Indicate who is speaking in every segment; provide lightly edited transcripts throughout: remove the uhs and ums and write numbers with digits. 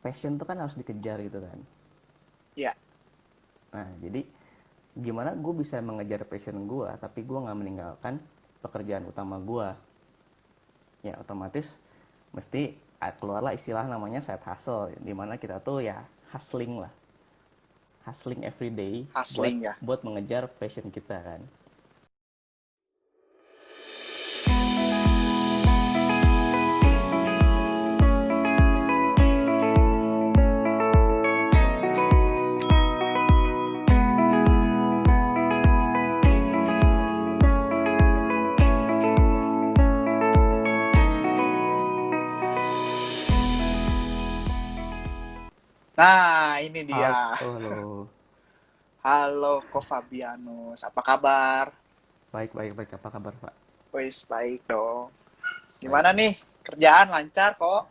Speaker 1: passion tuh kan harus dikejar gitu kan.
Speaker 2: Ya.
Speaker 1: Nah, jadi gimana gue bisa mengejar passion gue tapi gue nggak meninggalkan pekerjaan utama gue? Ya otomatis mesti keluarlah istilah namanya side hustle, dimana kita tuh ya hustling lah, hustling every day buat
Speaker 2: Hustling ya.
Speaker 1: buat mengejar passion kita kan.
Speaker 2: Nah, ini
Speaker 1: Halo,
Speaker 2: dia.
Speaker 1: halo.
Speaker 2: Halo, Ko Fabianus. Apa kabar?
Speaker 1: Baik, baik, baik. Apa kabar, Pak?
Speaker 2: Wis, baik dong.
Speaker 1: Baik,
Speaker 2: Gimana
Speaker 1: baik.
Speaker 2: nih? Kerjaan lancar kok?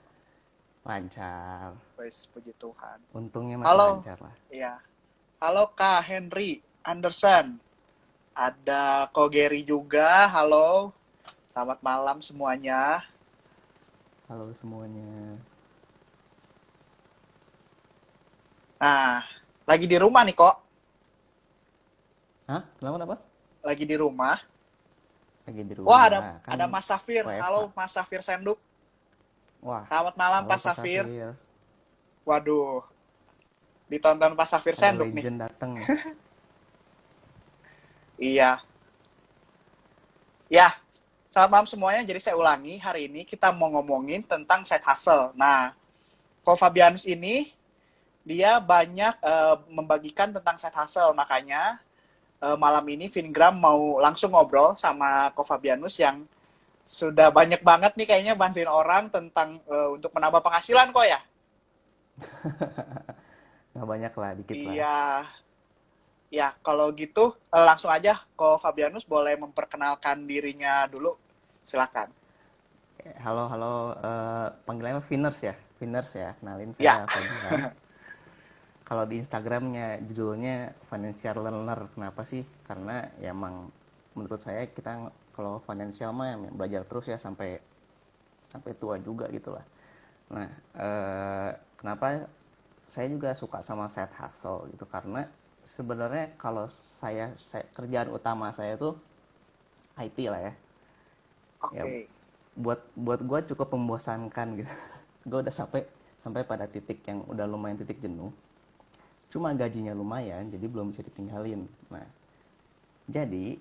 Speaker 1: Lancar.
Speaker 2: Wis, puji Tuhan.
Speaker 1: Untungnya masih
Speaker 2: Halo.
Speaker 1: lancar lah.
Speaker 2: Iya. Halo, Kak Henry Anderson. Ada Ko Gary juga. Halo. Selamat malam semuanya.
Speaker 1: Halo semuanya.
Speaker 2: Nah, lagi di rumah nih kok.
Speaker 1: Hah? Kenapa, kenapa?
Speaker 2: Lagi di rumah.
Speaker 1: Lagi di
Speaker 2: Wah, ada
Speaker 1: rumah. Kan
Speaker 2: ada Mas Safir.
Speaker 1: WFH.
Speaker 2: Halo, Mas Safir Senduk.
Speaker 1: Wah,
Speaker 2: Selamat malam,
Speaker 1: halo
Speaker 2: Pak
Speaker 1: Pak
Speaker 2: Safir.
Speaker 1: Safir.
Speaker 2: Waduh, ditonton Pak Safir
Speaker 1: Ada
Speaker 2: Senduk nih.
Speaker 1: legend datang nih.
Speaker 2: Iya. Ya, selamat malam semuanya. Jadi saya ulangi, hari ini kita mau ngomongin tentang side hustle. Nah, Ko Fabianus ini dia banyak membagikan tentang side hustle. Makanya malam ini Vingram mau langsung ngobrol sama Ko Fabianus yang sudah banyak banget nih kayaknya bantuin orang tentang untuk menambah penghasilan kok ya.
Speaker 1: Nggak banyak lah, dikit lah.
Speaker 2: Iya, ya kalau gitu langsung aja Ko Fabianus boleh memperkenalkan dirinya dulu. Silakan.
Speaker 1: Halo, halo. Panggilannya Viners ya? Viners ya. Kenalin
Speaker 2: Ya,
Speaker 1: saya Fabian. Kalau di Instagramnya judulnya Financial Learner. Kenapa sih? Karena ya emang menurut saya kita kalau financial mah ya belajar terus ya sampai sampai tua juga gitu lah. Nah, kenapa saya juga suka sama side hustle gitu, karena sebenarnya kalau saya kerjaan utama saya tuh IT lah ya. Ya
Speaker 2: oke.
Speaker 1: buat buat gue cukup membosankan gitu. Gue udah sampai sampai pada titik yang udah lumayan titik jenuh. Cuma gajinya lumayan, jadi belum bisa ditinggalin. Nah, jadi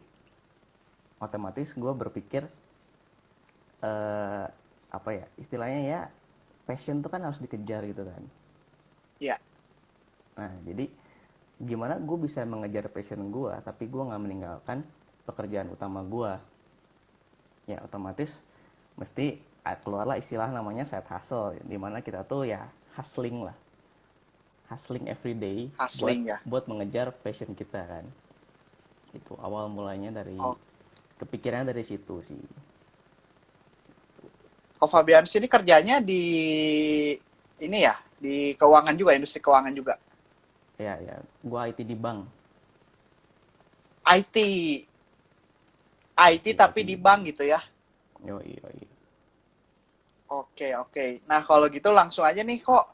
Speaker 1: otomatis gue berpikir apa ya istilahnya ya, passion tuh kan harus dikejar gitu kan.
Speaker 2: Ya.
Speaker 1: Nah, jadi gimana gue bisa mengejar passion gue tapi gue nggak meninggalkan pekerjaan utama gue? Ya otomatis mesti keluarlah istilah namanya side hustle, dimana kita tuh ya hustling lah, hustling every day buat
Speaker 2: Hustling ya.
Speaker 1: buat mengejar passion kita kan. Itu awal mulanya dari
Speaker 2: Oh,
Speaker 1: kepikiran dari situ sih.
Speaker 2: Ko Fabianus ini kerjanya di ini ya, di keuangan juga, industri keuangan juga.
Speaker 1: Ya, ya, gue IT di bank.
Speaker 2: IT, IT
Speaker 1: IT
Speaker 2: tapi
Speaker 1: di
Speaker 2: di
Speaker 1: bank.
Speaker 2: bank gitu ya.
Speaker 1: Yo, yo, yo.
Speaker 2: Oke, oke. Nah, kalau gitu langsung aja nih kok.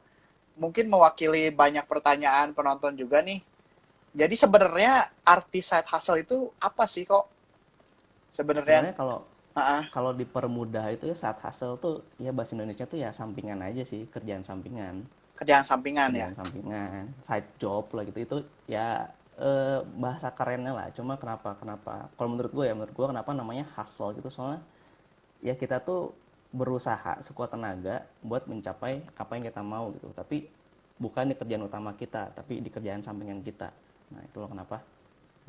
Speaker 2: Mungkin mewakili banyak pertanyaan penonton juga nih. Jadi sebenarnya arti side hustle itu apa sih kok? Sebenarnya,
Speaker 1: Sebenarnya kalau
Speaker 2: ah,
Speaker 1: kalau dipermudah itu ya saat hustle tuh ya bahasa Indonesia tuh ya sampingan aja sih, kerjaan sampingan.
Speaker 2: kerjaan sampingan ya.
Speaker 1: Kerjaan sampingan, side job lah gitu. Itu ya bahasa kerennya lah. Cuma kenapa kenapa kalau menurut gue ya, menurut gue kenapa namanya hustle gitu, soalnya ya kita tuh berusaha sekuat tenaga buat mencapai apa yang kita mau gitu, tapi bukan di kerjaan utama kita tapi di kerjaan sampingan kita. Nah itu loh kenapa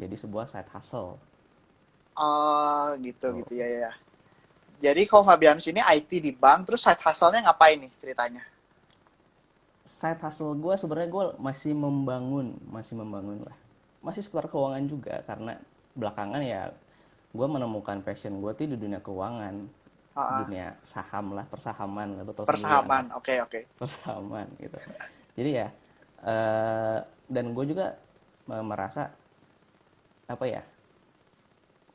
Speaker 1: jadi sebuah side hustle
Speaker 2: Oh, gitu
Speaker 1: tuh.
Speaker 2: gitu ya ya. Jadi kok Fabianus ini IT di bank, terus side hustle-nya ngapain nih ceritanya?
Speaker 1: Side hustle gue sebenarnya gue masih membangun lah, masih seputar keuangan juga, karena belakangan ya gue menemukan passion gue tuh di dunia keuangan,
Speaker 2: Ah,
Speaker 1: dunia saham lah, persahaman lah, lo tau sendiri lah
Speaker 2: persahaman,
Speaker 1: ntar,
Speaker 2: oke oke.
Speaker 1: persahaman gitu. Jadi ya dan gue juga merasa apa ya,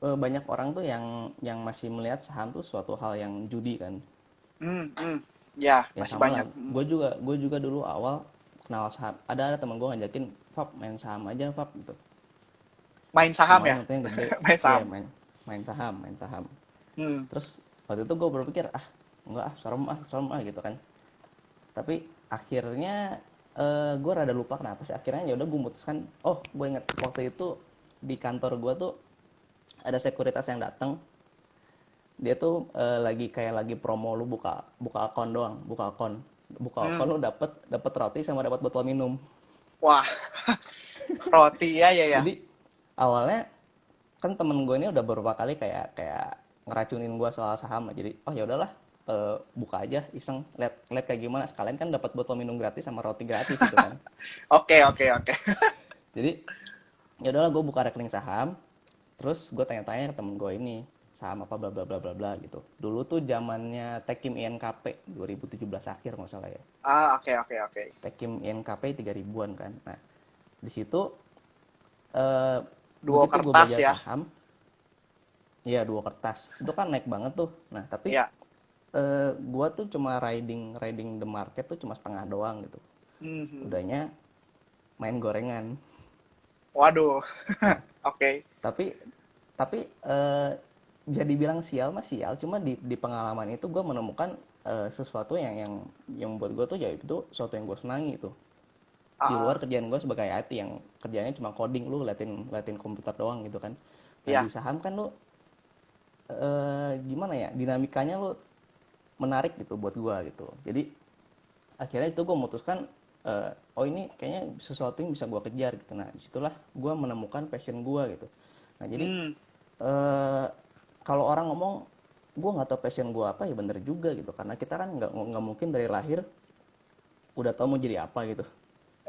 Speaker 1: banyak orang tuh yang masih melihat saham tuh suatu hal yang judi kan.
Speaker 2: Hmm, hmm, Ya,
Speaker 1: Ya
Speaker 2: masih
Speaker 1: sama lah,
Speaker 2: banyak.
Speaker 1: gue juga dulu awal kenal saham, ada temen gue ngajakin, Fab main saham aja Fab gitu,
Speaker 2: Main saham ya?
Speaker 1: lumayan untungnya gede.
Speaker 2: Main
Speaker 1: Iya,
Speaker 2: saham.
Speaker 1: main saham.
Speaker 2: Hmm.
Speaker 1: Terus waktu itu gue berpikir, enggak serem gitu kan. Tapi akhirnya gue rada lupa kenapa sih, akhirnya ya udah gue memutuskan. Oh, gue inget waktu itu di kantor gue tuh ada sekuritas yang datang. Dia tuh lagi promo, lu buka buka akun doang, buka akun
Speaker 2: Hmm.
Speaker 1: lu dapat roti sama dapat botol minum.
Speaker 2: Wah, roti ya ya ya.
Speaker 1: Jadi awalnya kan temen gue ini udah beberapa kali kayak kayak ngeracunin gue soal saham. Jadi oh ya udahlah, buka aja iseng, lihat lihat kayak gimana, sekalian kan dapat botol minum gratis sama roti gratis gitu kan.
Speaker 2: Oke, oke, oke.
Speaker 1: Jadi ya udahlah, gue buka rekening saham, terus gue tanya-tanya ke temen gue ini, saham apa bla bla bla bla bla gitu. Dulu tuh zamannya Tekim INKP 2017 akhir nggak salah ya.
Speaker 2: Ah, oke, oke, oke.
Speaker 1: Tekim INKP 3000-an kan. Nah, di situ eh,
Speaker 2: Duo
Speaker 1: begitu gue
Speaker 2: kertas
Speaker 1: belajar
Speaker 2: ya.
Speaker 1: saham, ya dua kertas itu kan naik banget tuh. Nah tapi
Speaker 2: Ya.
Speaker 1: gue tuh cuma riding riding the market tuh cuma setengah doang gitu.
Speaker 2: Mhm.
Speaker 1: Udahnya main gorengan.
Speaker 2: Waduh.
Speaker 1: Nah
Speaker 2: Oke.
Speaker 1: tapi tapi bisa dibilang sial mah sial, cuma di pengalaman itu gue menemukan sesuatu yang buat gue tuh ya itu sesuatu yang gue senangi itu, di
Speaker 2: Ah,
Speaker 1: luar
Speaker 2: ah.
Speaker 1: kerjaan gue sebagai IT yang kerjanya cuma coding, lu latin komputer doang gitu kan. Nah di
Speaker 2: Ya.
Speaker 1: saham kan lu gimana ya, dinamikanya lu menarik gitu buat gue gitu. Jadi akhirnya itu gue memutuskan, oh ini kayaknya sesuatu yang bisa gue kejar gitu. Nah disitulah gue menemukan passion gue gitu. Nah jadi
Speaker 2: Hmm.
Speaker 1: eh, kalau orang ngomong gue nggak tahu passion gue apa, ya bener juga gitu, karena kita kan nggak mungkin dari lahir udah tahu mau jadi apa gitu.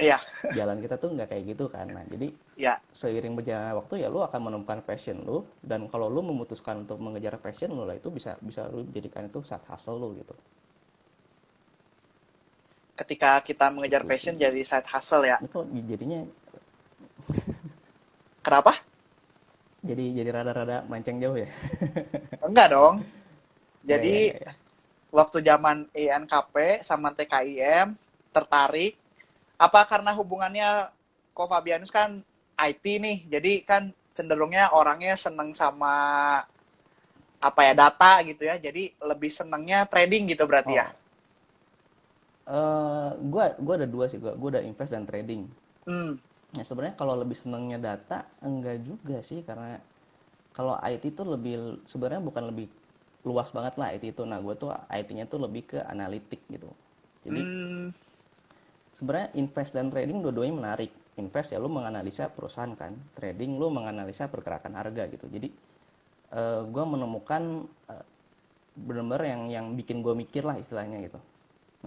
Speaker 2: Iya.
Speaker 1: Jalan kita tuh nggak kayak gitu kan. Nah jadi
Speaker 2: Ya.
Speaker 1: seiring berjalannya waktu ya lu akan menemukan passion lu, dan kalau lu memutuskan untuk mengejar passion lu lah, itu bisa bisa lu jadikan itu side hustle lu gitu.
Speaker 2: Ketika kita mengejar
Speaker 1: Itu
Speaker 2: passion
Speaker 1: sih.
Speaker 2: jadi side hustle ya.
Speaker 1: Ini kok jadinya
Speaker 2: Kenapa?
Speaker 1: jadi rada-rada mancing jauh ya.
Speaker 2: Enggak dong.
Speaker 1: Ya ya
Speaker 2: Jadi
Speaker 1: ya ya.
Speaker 2: waktu zaman INKP sama TKIM tertarik. Apa karena hubungannya Ko Fabianus kan IT nih. Jadi kan cenderungnya orangnya seneng sama apa ya, data gitu ya. Jadi lebih senengnya trading gitu berarti ya.
Speaker 1: Oh, gua ada dua sih, gua ada invest dan trading.
Speaker 2: Hmm.
Speaker 1: Nah sebenarnya kalau lebih senangnya data, enggak juga sih, karena kalau IT itu lebih, sebenarnya bukan lebih luas banget lah IT itu. Nah gue tuh IT-nya tuh lebih ke analitik gitu. Jadi
Speaker 2: Hmm.
Speaker 1: sebenarnya invest dan trading dua-duanya menarik. Invest ya lu menganalisa perusahaan kan, trading lu menganalisa pergerakan harga gitu. Jadi gue menemukan benar-benar yang bikin gue mikir lah istilahnya gitu.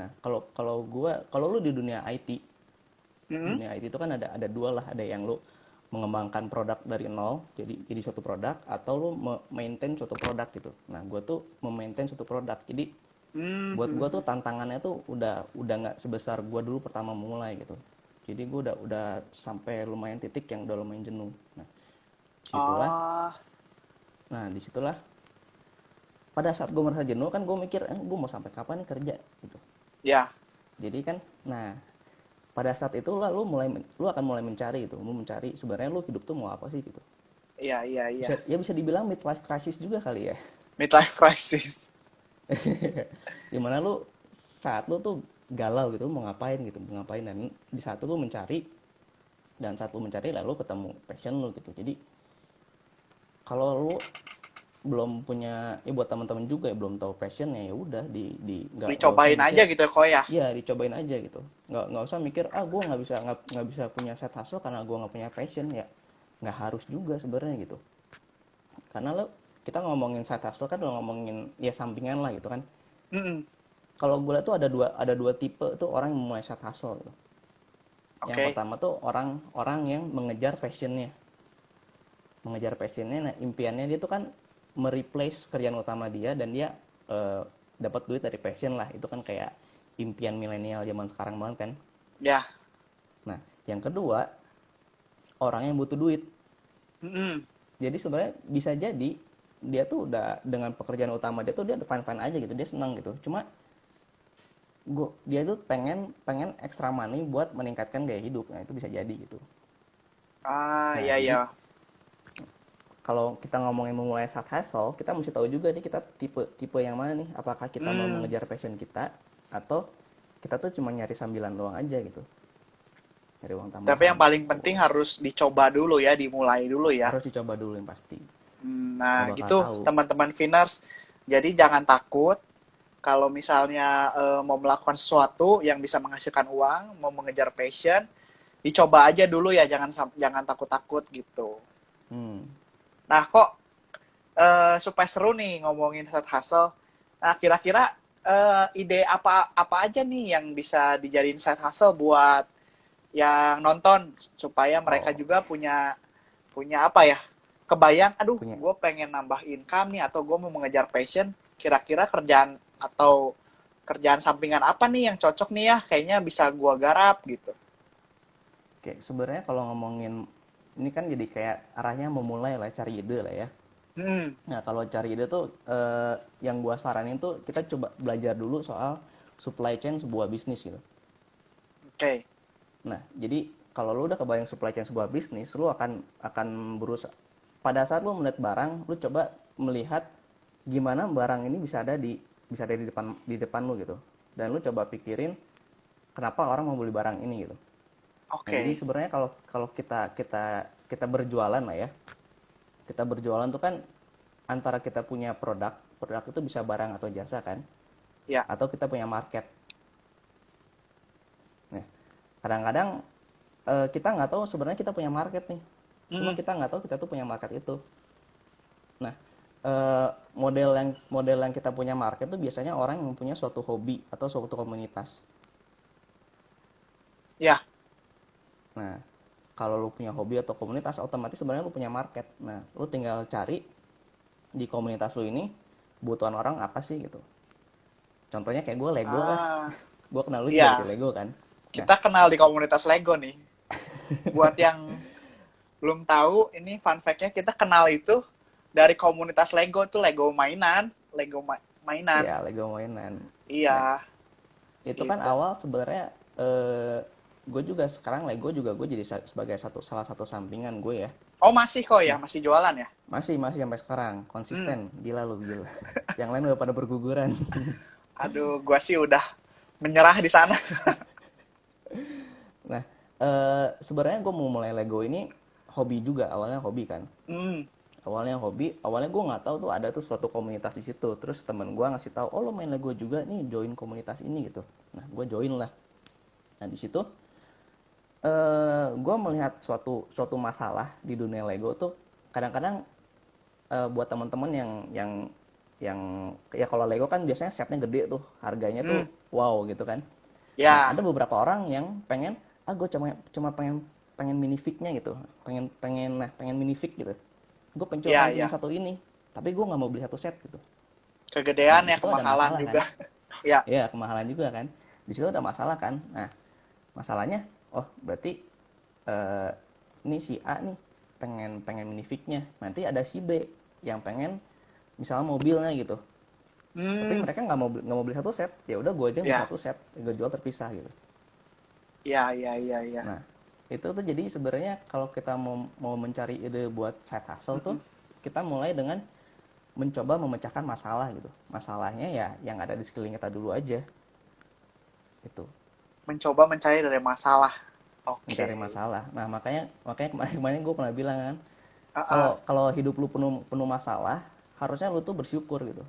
Speaker 1: Nah kalau lu di dunia IT,
Speaker 2: Hmm.
Speaker 1: dunia IT itu kan ada dua lah, ada yang lu mengembangkan produk dari nol jadi suatu produk, atau lu maintain suatu produk gitu. Nah gue tuh memaintain suatu produk. Jadi buat gue tuh
Speaker 2: Hmm.
Speaker 1: tantangannya tuh udah nggak sebesar gue dulu pertama mulai gitu. Jadi gue udah sampai lumayan titik yang udah lumayan jenuh. Nah disitulah
Speaker 2: Ah,
Speaker 1: nah disitulah pada saat gue merasa jenuh kan, gue mikir, gue mau sampai kapan nih kerja gitu.
Speaker 2: ya.
Speaker 1: Jadi kan, nah pada saat itu lah lu akan mulai mencari itu, lu mencari sebenarnya lu hidup tuh mau apa sih gitu.
Speaker 2: Iya, iya, iya.
Speaker 1: Bisa dibilang midlife crisis juga kali ya.
Speaker 2: Midlife crisis.
Speaker 1: Dimana lu saat lu tuh galau gitu, lu mau ngapain gitu, mau ngapain, dan di saat itu lu mencari, dan saat lu mencari lalu ketemu passion lu gitu. Jadi kalau lu belum punya, ya buat teman-teman juga ya belum tahu passionnya, ya udah di nggak usah
Speaker 2: Dicobain
Speaker 1: mikir.
Speaker 2: aja gitu ya, Ko ya.
Speaker 1: Ya dicobain aja gitu, nggak usah mikir, gue nggak bisa punya set hustle karena gue nggak punya passion. Ya nggak harus juga sebenarnya gitu, karena lo, kita ngomongin side hustle kan udah ngomongin ya sampingan lah gitu kan.
Speaker 2: Hmm.
Speaker 1: Kalau gue lihat tuh ada dua tipe tuh orang yang memulai side hustle gitu. Yang
Speaker 2: Oke.
Speaker 1: pertama tuh orang-orang yang mengejar passionnya. Nah impiannya dia tuh kan mereplace kerjaan utama dia, dan dia eh, dapat duit dari passion lah. Itu kan kayak impian milenial zaman sekarang banget kan.
Speaker 2: Ya.
Speaker 1: Nah yang kedua, orang yang butuh duit.
Speaker 2: Hmm.
Speaker 1: Jadi sebenarnya bisa jadi dia tuh udah dengan pekerjaan utama dia tuh dia fine fine aja gitu, dia senang gitu. Cuma dia tuh pengen pengen extra money buat meningkatkan gaya hidup. Nah, itu bisa jadi gitu.
Speaker 2: Ah,
Speaker 1: Nah,
Speaker 2: iya
Speaker 1: jadi
Speaker 2: iya.
Speaker 1: kalau kita ngomongin memulai side hustle, kita mesti tahu juga nih kita tipe tipe yang mana nih. Apakah kita mau
Speaker 2: Hmm.
Speaker 1: mengejar passion kita atau kita tuh cuma nyari sambilan doang aja gitu, nyari uang
Speaker 2: Tapi yang
Speaker 1: tambahan
Speaker 2: paling
Speaker 1: gitu.
Speaker 2: penting harus dicoba dulu ya, dimulai dulu ya.
Speaker 1: Harus dicoba dulu yang pasti. Nggak
Speaker 2: Nah,
Speaker 1: bakal
Speaker 2: gitu
Speaker 1: tahu.
Speaker 2: teman-teman Finers. Jadi jangan takut kalau misalnya mau melakukan sesuatu yang bisa menghasilkan uang, mau mengejar passion, dicoba aja dulu ya, jangan takut-takut gitu.
Speaker 1: Hmm.
Speaker 2: Nah, kok supaya seru nih ngomongin side hustle. Nah, kira-kira ide apa apa aja nih yang bisa dijadiin side hustle buat yang nonton supaya mereka
Speaker 1: Oh,
Speaker 2: juga punya punya apa ya? Kebayang, aduh,
Speaker 1: punya.
Speaker 2: gue pengen nambah income nih atau gue mau mengejar passion. Kira-kira kerjaan atau kerjaan sampingan apa nih yang cocok nih ya? Kayaknya bisa gue garap gitu.
Speaker 1: Oke, sebenarnya kalau ngomongin ini kan jadi kayak arahnya memulai lah, cari ide lah ya.
Speaker 2: Hmm,
Speaker 1: Nah, kalau cari ide tuh yang gua saranin tuh kita coba belajar dulu soal supply chain sebuah bisnis gitu.
Speaker 2: oke.
Speaker 1: Nah, jadi kalau lu udah kebayang supply chain sebuah bisnis, lu akan berusaha pada saat lu melihat barang, lu coba melihat gimana barang ini bisa ada di depan lu gitu. Dan lu coba pikirin kenapa orang mau beli barang ini gitu. Nah, jadi
Speaker 2: Oke.
Speaker 1: sebenarnya kalau kalau kita kita kita berjualan lah ya. Kita berjualan tuh kan antara kita punya produk itu bisa barang atau jasa kan,
Speaker 2: Ya.
Speaker 1: atau kita punya market. Nah, kadang-kadang kita nggak tahu sebenarnya kita punya market nih, cuma
Speaker 2: Hmm.
Speaker 1: kita nggak tahu kita tuh punya market itu. Nah, model yang kita punya market tuh biasanya orang yang punya suatu hobi atau suatu komunitas.
Speaker 2: Ya.
Speaker 1: Nah, kalau lu punya hobi atau komunitas, otomatis sebenarnya lu punya market. Nah, lu tinggal cari di komunitas lu ini kebutuhan orang apa sih gitu. Contohnya kayak gue Lego lah.
Speaker 2: Ah,
Speaker 1: Gue kenal lu juga dari
Speaker 2: iya.
Speaker 1: Lego kan. Nah,
Speaker 2: Kita kenal di komunitas Lego nih. Buat yang belum tahu, ini fun fact-nya kita kenal itu dari komunitas Lego tuh Lego mainan, mainan.
Speaker 1: ya Lego mainan. Nah,
Speaker 2: Iya,
Speaker 1: itu kan
Speaker 2: gitu.
Speaker 1: awal sebenarnya gue juga sekarang Lego juga gue jadi sebagai salah satu sampingan gue ya.
Speaker 2: Oh, masih kok ya,
Speaker 1: Nah,
Speaker 2: masih jualan ya?
Speaker 1: masih masih sampai sekarang
Speaker 2: Hmm.
Speaker 1: konsisten. Gila lu gila. Yang lain udah pada berguguran.
Speaker 2: Aduh, gua sih udah menyerah di sana.
Speaker 1: Nah, sebenarnya gue mau mulai Lego ini hobi juga, awalnya hobi kan.
Speaker 2: Hmm.
Speaker 1: Awalnya hobi, awalnya gue nggak tahu tuh ada tuh suatu komunitas di situ. Terus temen gue ngasih tahu, oh lo main Lego juga nih, join komunitas ini gitu. Nah, gue join lah. Nah, di situ gue melihat suatu suatu masalah di dunia Lego tuh kadang-kadang buat teman-teman yang ya kalau Lego kan biasanya setnya gede tuh, harganya
Speaker 2: Hmm.
Speaker 1: tuh wow gitu kan. Nah,
Speaker 2: Ya,
Speaker 1: ada beberapa orang yang pengen, gue cuma cuma pengen pengen minifignya gitu, pengen minifig gitu. Gue
Speaker 2: ya,
Speaker 1: pengen punya
Speaker 2: ya.
Speaker 1: satu ini, tapi gue nggak mau beli satu set gitu. Nah,
Speaker 2: Kegedean
Speaker 1: di
Speaker 2: ya,
Speaker 1: situ ada
Speaker 2: kemahalan
Speaker 1: masalah kan?
Speaker 2: juga. Ya.
Speaker 1: Ya, kemahalan juga kan. Di situ ada masalah kan. Nah, masalahnya, oh berarti eh, ini si A nih pengen pengen minifignya. Nanti ada si B yang pengen misalnya mobilnya gitu. Tapi
Speaker 2: Hmm.
Speaker 1: mereka nggak mau beli satu set. Ya udah gue aja yang beli
Speaker 2: Ya,
Speaker 1: satu set, gue jual terpisah gitu.
Speaker 2: ya, ya, ya, ya.
Speaker 1: Nah, itu tuh jadi sebenarnya kalau kita mau mau mencari ide buat side hustle tuh,
Speaker 2: Mm-mm.
Speaker 1: kita mulai dengan mencoba memecahkan masalah gitu. Masalahnya ya yang ada di sekeliling kita dulu aja. Itu,
Speaker 2: Mencoba mencari dari masalah.
Speaker 1: mencari
Speaker 2: Oke.
Speaker 1: masalah. Nah, makanya makanya kemarin-kemarin gue pernah bilang kan,
Speaker 2: Ah,
Speaker 1: kalau
Speaker 2: ah.
Speaker 1: kalau hidup lu penuh penuh masalah, harusnya lu tuh bersyukur gitu.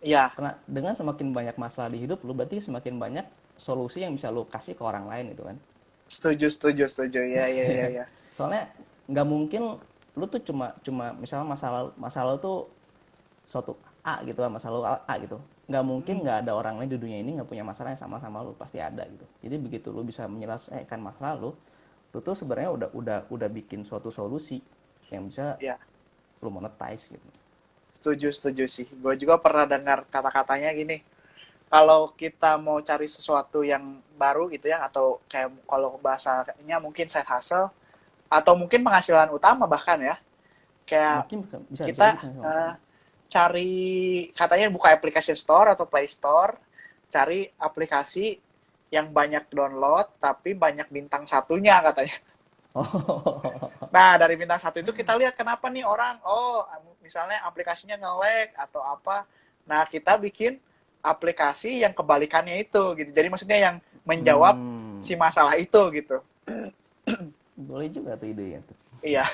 Speaker 2: Iya.
Speaker 1: Karena dengan semakin banyak masalah di hidup lu, berarti semakin banyak solusi yang bisa lu kasih ke orang lain gitu kan.
Speaker 2: Setuju, setuju, setuju. Ya, ya, ya, ya.
Speaker 1: Soalnya nggak mungkin lu tuh cuma cuma misalnya masalah tuh suatu A gitu lah, masalah A gitu, nggak mungkin
Speaker 2: Hmm.
Speaker 1: nggak ada orang lain di dunia ini nggak punya masalah yang sama-sama lu, pasti ada gitu. Jadi begitu lu bisa menyelesaikan masalah lu tuh sebenarnya udah bikin suatu solusi yang bisa
Speaker 2: Ya.
Speaker 1: lu monetize gitu.
Speaker 2: Setuju, setuju sih. Gue juga pernah dengar kata-katanya gini. Kalau kita mau cari sesuatu yang baru gitu ya, atau kayak kalau bahasanya mungkin side hustle, atau mungkin penghasilan utama bahkan ya, kayak
Speaker 1: Mungkin bisa
Speaker 2: kita
Speaker 1: jadi kan.
Speaker 2: cari, katanya buka application store atau play store, cari aplikasi yang banyak download tapi banyak bintang satunya katanya.
Speaker 1: Oh.
Speaker 2: Nah, dari bintang satu itu kita lihat kenapa nih orang, oh misalnya aplikasinya nge-lag atau apa. Nah, kita bikin aplikasi yang kebalikannya itu gitu. Jadi maksudnya yang menjawab si
Speaker 1: Hmm,
Speaker 2: masalah itu gitu.
Speaker 1: boleh juga tuh idenya tuh.
Speaker 2: Iya.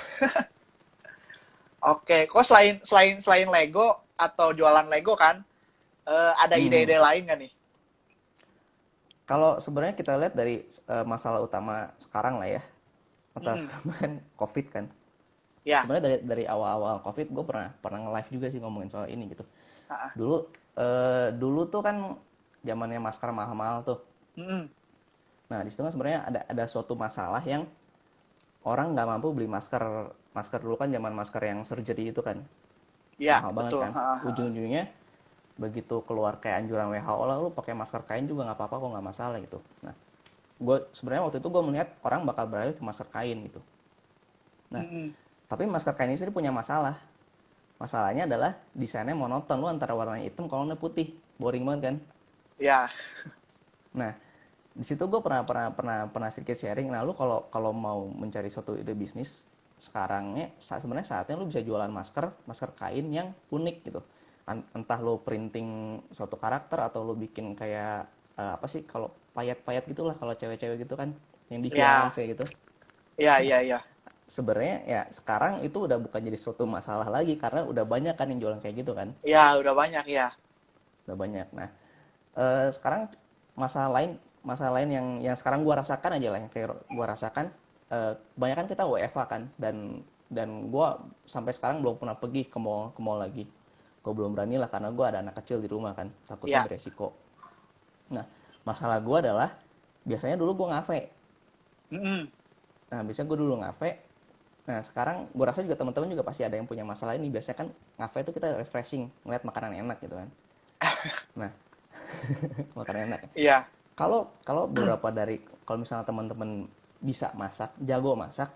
Speaker 2: Oke, kok selain selain selain Lego atau jualan Lego kan, ada
Speaker 1: Hmm.
Speaker 2: ide-ide lain nggak nih?
Speaker 1: Kalau sebenarnya kita lihat dari masalah utama sekarang lah ya, atas
Speaker 2: Mm-mm.
Speaker 1: kan COVID kan.
Speaker 2: Ya,
Speaker 1: Sebenarnya dari awal-awal COVID gue pernah pernah nge-live juga sih ngomongin soal ini gitu.
Speaker 2: ah,
Speaker 1: Dulu dulu tuh kan zamannya masker mahal-mahal tuh.
Speaker 2: mm-mm.
Speaker 1: Nah, di situ kan sebenarnya ada suatu masalah yang orang nggak mampu beli masker. Masker dulu kan zaman masker yang surgery itu kan
Speaker 2: Ya,
Speaker 1: mahal banget
Speaker 2: betul.
Speaker 1: kan. Ujung-ujungnya begitu keluar kayak anjuran WHO lah, lu pakai masker kain juga nggak apa-apa kok, nggak masalah gitu. Nah, gue sebenarnya waktu itu gue melihat orang bakal beralih ke masker kain gitu. Nah,
Speaker 2: Mm-mm.
Speaker 1: tapi masker kain ini sendiri punya masalah. Masalahnya adalah desainnya monoton, lu antara warnanya hitam kalau warnanya putih, boring banget kan.
Speaker 2: Ya,
Speaker 1: Nah, di situ gue pernah sedikit sharing. Nah, lu kalau kalau mau mencari suatu ide bisnis sekarangnya sebenarnya saatnya lu bisa jualan masker kain yang unik gitu. Entah lu printing suatu karakter atau lu bikin kayak apa sih, kalau payat-payat gitulah kalau cewek-cewek gitu kan yang di
Speaker 2: ya,
Speaker 1: freelance kayak gitu.
Speaker 2: ya,
Speaker 1: Nah,
Speaker 2: ya, ya.
Speaker 1: sebenarnya ya sekarang itu udah bukan jadi suatu masalah lagi karena udah banyak kan yang jualan kayak gitu kan.
Speaker 2: Ya, udah banyak ya.
Speaker 1: Udah banyak. Nah, sekarang masalah lain yang sekarang gua rasakan aja lah, yang kayak gua rasakan, kebanyakan kita WFH kan, dan gua sampai sekarang belum pernah pergi ke mall lagi. Gua belum berani lah karena gua ada anak kecil di rumah kan, takutnya
Speaker 2: Ya.
Speaker 1: beresiko. Nah, masalah gua adalah biasanya dulu gua ngafe.
Speaker 2: Mm-mm.
Speaker 1: Nah, biasanya gua dulu ngafe. Nah, sekarang gua rasa juga teman-teman juga pasti ada yang punya masalah ini. Biasanya kan ngafe itu kita refreshing, ngeliat makanan enak gitu kan. Nah, makanan enak.
Speaker 2: Iya.
Speaker 1: Kalau kalau beberapa dari kalau misalnya teman-teman bisa masak, jago masak,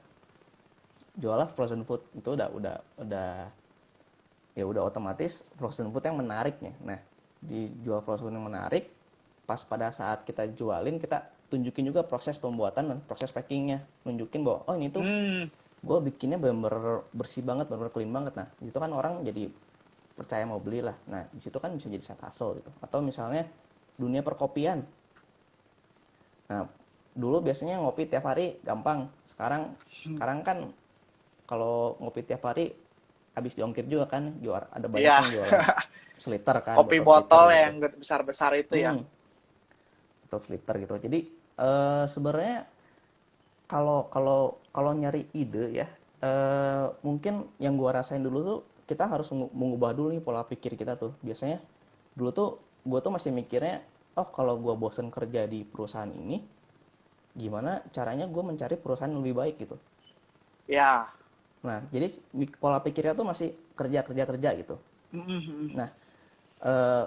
Speaker 1: jualah frozen food itu udah ya udah otomatis frozen food yang menariknya. Nah, dijual frozen food yang menarik, pas pada saat kita jualin kita tunjukin juga proses pembuatan dan proses packingnya, nunjukin bahwa oh ini tuh
Speaker 2: Hmm.
Speaker 1: gue bikinnya bener-bener bersih banget, bener-bener clean banget. Nah, itu kan orang jadi percaya mau beli lah. Nah, di situ kan bisa jadi side hustle gitu. Atau misalnya dunia perkopian. Nah, dulu biasanya ngopi tiap hari gampang. Sekarang sekarang kan kalau ngopi tiap hari habis diongkir juga kan. Ada banyak
Speaker 2: Iya.
Speaker 1: yang jualan seliter kan,
Speaker 2: Kopi
Speaker 1: botol seliter
Speaker 2: botol
Speaker 1: gitu.
Speaker 2: yang besar-besar itu ya.
Speaker 1: Hmm, botol seliter gitu. Jadi sebenarnya kalau kalau kalau nyari ide ya, mungkin yang gua rasain dulu tuh kita harus mengubah dulu nih pola pikir kita tuh. Biasanya dulu tuh gua tuh masih mikirnya, oh kalau gua bosen kerja di perusahaan ini, gimana caranya gue mencari perusahaan yang lebih baik gitu.
Speaker 2: Ya.
Speaker 1: Nah, jadi pola pikirnya tuh masih kerja kerja kerja gitu.
Speaker 2: Mm-mm.
Speaker 1: Nah, eh,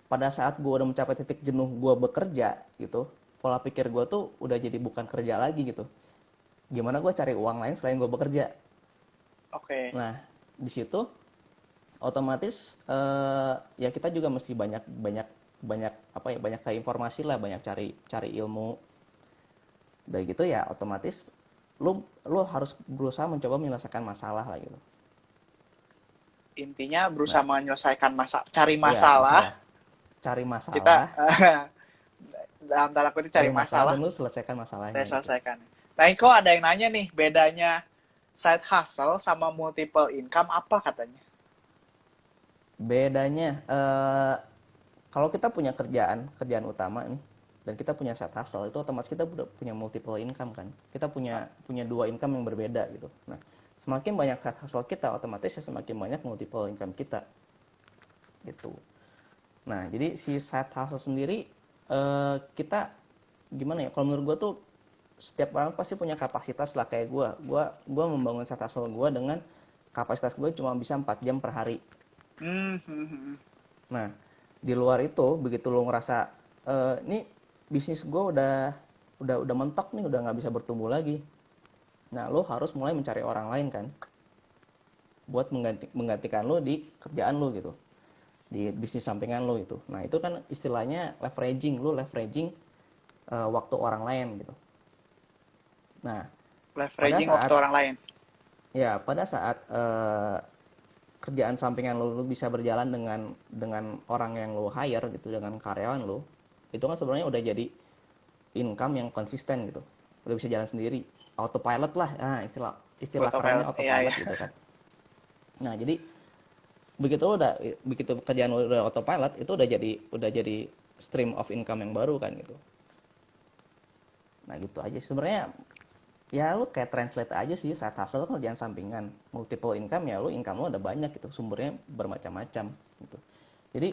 Speaker 1: pada saat gue udah mencapai titik jenuh gue bekerja gitu, pola pikir gue tuh udah jadi bukan kerja lagi gitu. Gimana gue cari uang lain selain gue bekerja.
Speaker 2: Oke.
Speaker 1: Nah, di situ otomatis ya kita juga mesti banyak banyak banyak apa ya, banyak cari informasi lah, banyak cari cari ilmu. Udah gitu ya otomatis lu harus berusaha mencoba menyelesaikan masalah lah gitu.
Speaker 2: Intinya berusaha
Speaker 1: Nah,
Speaker 2: menyelesaikan cari
Speaker 1: iya
Speaker 2: masalah.
Speaker 1: cari
Speaker 2: Kita
Speaker 1: masalah,
Speaker 2: dalam tanda kutip cari
Speaker 1: cari masalah
Speaker 2: masalah,
Speaker 1: dan lu selesaikan
Speaker 2: saya
Speaker 1: masalahnya gitu.
Speaker 2: selesaikan. Nah, ini kok ada yang nanya nih, bedanya side hustle sama multiple income apa katanya?
Speaker 1: Bedanya kalau kita punya kerjaan utama nih dan kita punya side hustle, itu otomatis kita udah punya multiple income kan. Kita punya punya dua income yang berbeda gitu. Nah, semakin banyak side hustle kita, otomatis ya semakin banyak multiple income kita gitu. Nah, jadi si side hustle sendiri kita gimana ya? Kalau menurut gue tuh setiap orang pasti punya kapasitas lah, kayak gue. Gue membangun side hustle gue dengan kapasitas gue cuma bisa 4 jam per hari.
Speaker 2: Hmm, hmm, hmm.
Speaker 1: Nah, di luar itu begitu lo ngerasa ini bisnis gue udah mentok nih, udah nggak bisa bertumbuh lagi. Nah, lo harus mulai mencari orang lain kan buat menggantikan lo di kerjaan lo gitu. di bisnis sampingan lo itu. Nah itu kan istilahnya leveraging, lo leveraging waktu orang lain gitu. Nah pada
Speaker 2: Leveraging waktu
Speaker 1: saat
Speaker 2: orang lain.
Speaker 1: kerjaan sampingan lo bisa berjalan dengan orang yang lo hire gitu, dengan karyawan lo, itu kan sebenarnya udah jadi income yang konsisten gitu, udah bisa jalan sendiri, autopilot lah, nah, istilah istilah kerennya
Speaker 2: Autopilot. Iya,
Speaker 1: autopilot
Speaker 2: iya.
Speaker 1: gitu kan. Nah jadi begitu kerjaan lo udah autopilot, itu udah jadi stream of income yang baru kan gitu. Nah gitu aja sebenarnya, ya lu kayak translate aja sih, side hustle kerjaan sampingan, multiple income, ya lu income lu ada banyak gitu, sumbernya bermacam-macam gitu. Jadi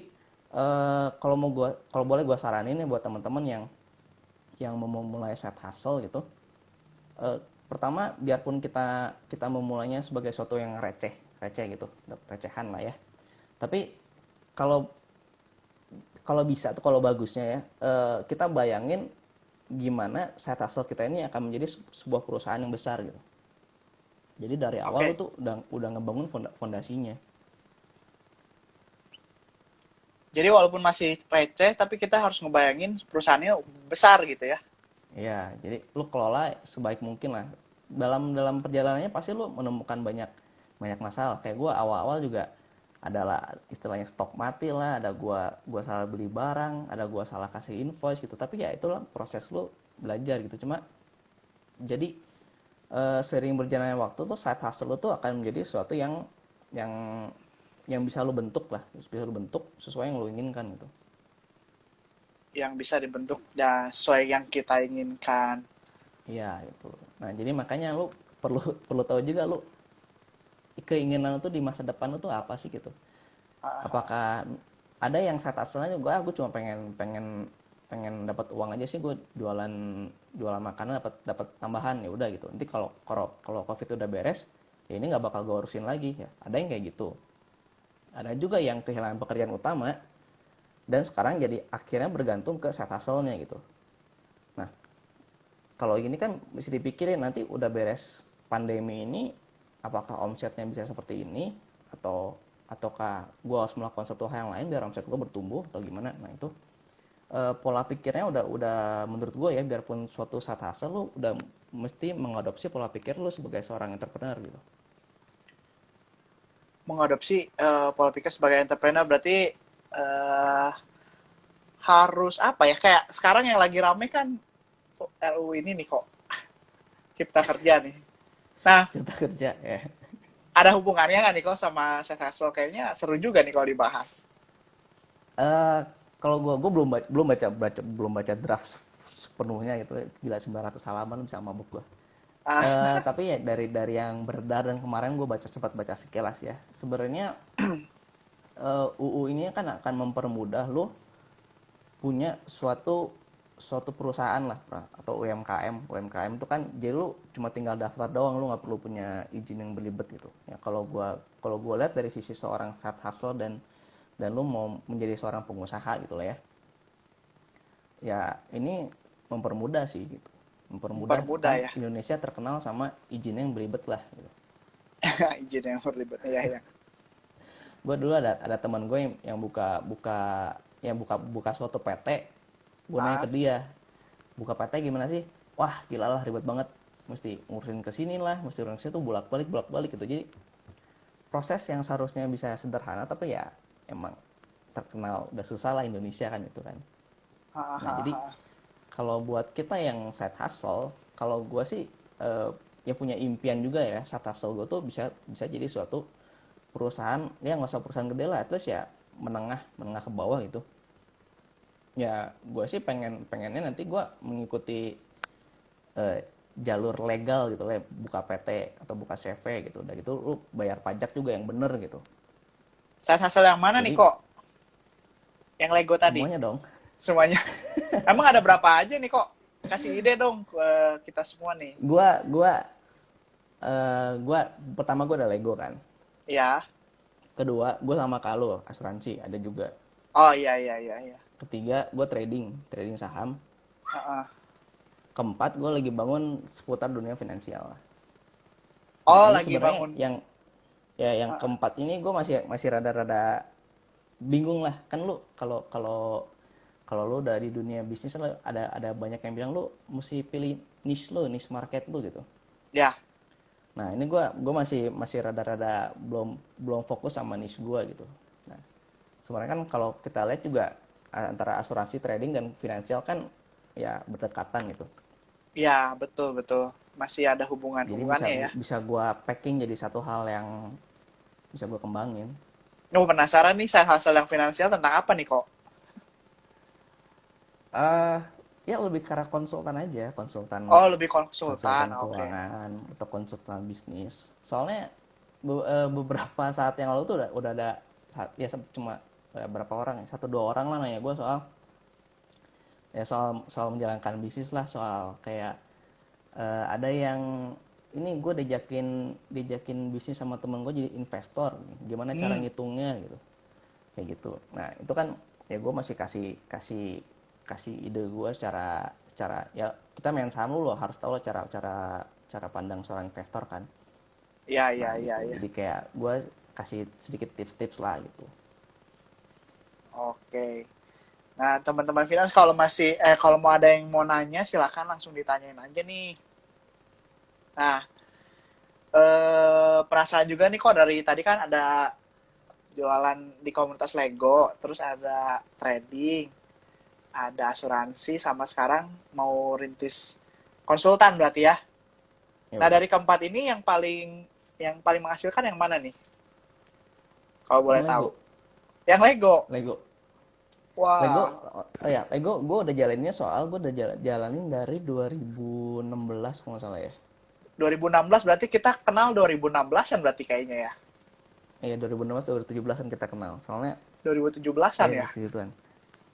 Speaker 1: kalau boleh gua saranin nih buat teman-teman yang mau memulai side hustle gitu, eh, pertama biarpun kita kita memulainya sebagai sesuatu yang receh receh gitu, recehan lah ya, tapi kalau kalau bisa tuh, kalau bagusnya ya, kita bayangin gimana side hustle kita ini akan menjadi sebuah perusahaan yang besar gitu. Jadi dari awal lu
Speaker 2: Oke.
Speaker 1: tuh udah ngebangun fondasinya.
Speaker 2: Jadi walaupun masih receh, tapi kita harus ngebayangin perusahaannya besar gitu ya.
Speaker 1: Ya, jadi lu kelola sebaik mungkin lah. Dalam perjalanannya pasti lu menemukan banyak banyak masalah. Kayak gua awal-awal juga adalah istilahnya stok mati lah, ada gua salah beli barang, ada gua salah kasih invoice gitu. Tapi ya itulah proses lu belajar gitu. Cuma jadi sering berjalannya waktu tuh side hustle lu tuh akan menjadi sesuatu yang yang bisa lu bentuk lah, bisa lu bentuk sesuai yang lu inginkan gitu.
Speaker 2: Yang bisa dibentuk dan sesuai yang kita inginkan.
Speaker 1: Iya itu. Nah jadi makanya lu perlu perlu tahu juga lu keinginan lu tuh di masa depan lu tuh apa sih gitu. Apakah ada yang side hustle-nya gue cuma pengen pengen pengen dapat uang aja sih, gue jualan jualan makanan dapat dapat tambahan, ya udah gitu. Nanti kalau kalau kalau covid udah beres, ya ini nggak bakal gue urusin lagi ya. Ada yang kayak gitu. Ada juga yang kehilangan pekerjaan utama dan sekarang jadi akhirnya bergantung ke side hustle-nya gitu. Nah, kalau ini kan mesti dipikirin nanti udah beres pandemi ini, apakah omsetnya bisa seperti ini ataukah gue harus melakukan satu hal yang lain biar omset gue bertumbuh atau gimana. Nah itu pola pikirnya udah menurut gue ya, biarpun suatu saat hasil lu udah mesti mengadopsi pola pikir lu sebagai seorang entrepreneur gitu.
Speaker 2: Mengadopsi pola pikir sebagai entrepreneur berarti eh, harus apa ya? Kayak sekarang yang lagi rame kan RUU ini nih kok, Cipta Kerja nih. Nah,
Speaker 1: Kita kerja ya.
Speaker 2: ada hubungannya nggak nih kok sama side hustle? Kayaknya seru juga nih kalau dibahas.
Speaker 1: eh Kalau gue belum baca draft sepenuhnya gitu, gila 900 halaman bisa mabuk gue.
Speaker 2: Ah,
Speaker 1: Tapi ya dari yang beredar dan kemarin gue sempat baca sekilas ya, sebenarnya UU ini kan akan mempermudah lo punya suatu suatu perusahaan lah, atau UMKM itu kan, jadi lu cuma tinggal daftar doang, lu nggak perlu punya izin yang belibet gitu ya. Kalau gua lihat dari sisi seorang side hustle dan lu mau menjadi seorang pengusaha gitu lah ya, ya ini mempermudah sih gitu, mempermudah
Speaker 2: mempermudah
Speaker 1: kan.
Speaker 2: ya.
Speaker 1: Indonesia terkenal sama izin yang belibet lah gitu.
Speaker 2: Izin yang berlibat. Ya, ya.
Speaker 1: Gue dulu ada teman gue yang buka suatu PT. Gue nanya
Speaker 2: Ah,
Speaker 1: ke dia, buka PT gimana sih? Wah gila lah, ribet banget, mesti ngurusin kesini lah, mesti ngurusin situ, bolak balik gitu. Jadi proses yang seharusnya bisa sederhana, tapi ya emang terkenal udah susah lah Indonesia kan itu kan.
Speaker 2: ah,
Speaker 1: Nah
Speaker 2: ah,
Speaker 1: jadi
Speaker 2: ah.
Speaker 1: kalau buat kita yang side hustle, kalau gue sih yang punya impian juga ya, side hustle gue tuh bisa bisa jadi suatu perusahaan, ya nggak usah perusahaan gede lah, terus ya menengah menengah ke bawah gitu. Ya gue sih pengennya nanti gue mengikuti eh, jalur legal gitu lah, buka PT atau buka CV gitu, udah gitu lu bayar pajak juga yang bener gitu.
Speaker 2: Side hustle yang mana nih
Speaker 1: Jadi
Speaker 2: kok? Yang Lego tadi?
Speaker 1: semuanya dong.
Speaker 2: Semuanya. Emang ada berapa aja nih kok? Kasih ide dong ke kita semua nih.
Speaker 1: Gua pertama gue ada Lego kan,
Speaker 2: Ya.
Speaker 1: kedua gue sama Kalu asuransi ada juga,
Speaker 2: Oh, iya, iya, iya, iya.
Speaker 1: ketiga gue trading trading saham,
Speaker 2: Ah, ah.
Speaker 1: keempat gue lagi bangun seputar dunia finansial lah. Nah
Speaker 2: Oh,
Speaker 1: ini
Speaker 2: lagi
Speaker 1: sebenarnya
Speaker 2: bangun.
Speaker 1: yang, ya yang
Speaker 2: Ah, ah.
Speaker 1: keempat ini gue masih masih rada-rada bingung lah kan lu kalau kalau kalau lu udah di dunia bisnis lu ada banyak yang bilang lu mesti pilih niche lu, niche market lu gitu.
Speaker 2: Ya,
Speaker 1: Nah ini gue masih masih rada-rada belum fokus sama niche gue gitu. Nah sebenarnya kan kalau kita lihat juga antara asuransi trading dan finansial kan ya berdekatan gitu.
Speaker 2: ya betul betul. Masih ada
Speaker 1: Jadi bisa
Speaker 2: hubungan-hubungannya ya.
Speaker 1: bisa gue packing jadi satu hal yang bisa gue kembangin.
Speaker 2: Oh, penasaran nih saya hasil yang finansial tentang apa nih kok?
Speaker 1: eh Ya lebih ke arah konsultan aja, konsultan
Speaker 2: Oh, lebih konsultan.
Speaker 1: konsultan
Speaker 2: Oke.
Speaker 1: keuangan atau konsultan bisnis. Soalnya beberapa saat yang lalu tuh udah ada ya cuma berapa orang ya, satu dua orang lah nanya gue soal ya soal soal menjalankan bisnis lah, soal kayak ada yang ini gue diajakin diajakin bisnis sama temen gue jadi investor, gimana cara
Speaker 2: Hmm,
Speaker 1: ngitungnya gitu, kayak gitu. Nah itu kan ya gue masih kasih kasih kasih ide gue secara secara ya kita main saham dulu loh, harus tahu lah cara cara cara pandang seorang investor kan.
Speaker 2: ya
Speaker 1: Nah
Speaker 2: ya ya
Speaker 1: gitu
Speaker 2: ya.
Speaker 1: jadi kayak gue kasih sedikit tips-tips lah gitu.
Speaker 2: Oke. Nah, teman-teman finance kalau masih kalau mau ada yang mau nanya silakan langsung ditanyain aja nih. Nah, perasaan juga nih kok dari tadi kan ada jualan di komunitas Lego, terus ada trading, ada asuransi, sama sekarang mau rintis konsultan berarti ya. Nah,
Speaker 1: Yo,
Speaker 2: dari keempat ini yang paling menghasilkan yang mana nih? Kalau
Speaker 1: yang
Speaker 2: boleh tahu.
Speaker 1: Lego,
Speaker 2: Yang Lego.
Speaker 1: Lego, Lego,
Speaker 2: Wah,
Speaker 1: oh ya Lego gue udah jalaninnya soal gue udah jalanin dari 2016 kalau nggak salah ya.
Speaker 2: 2016 berarti kita kenal 2016-an berarti kayaknya ya.
Speaker 1: Iya 2016 2017an kita kenal. Soalnya
Speaker 2: 2017-an
Speaker 1: ya
Speaker 2: ya.
Speaker 1: dari situan.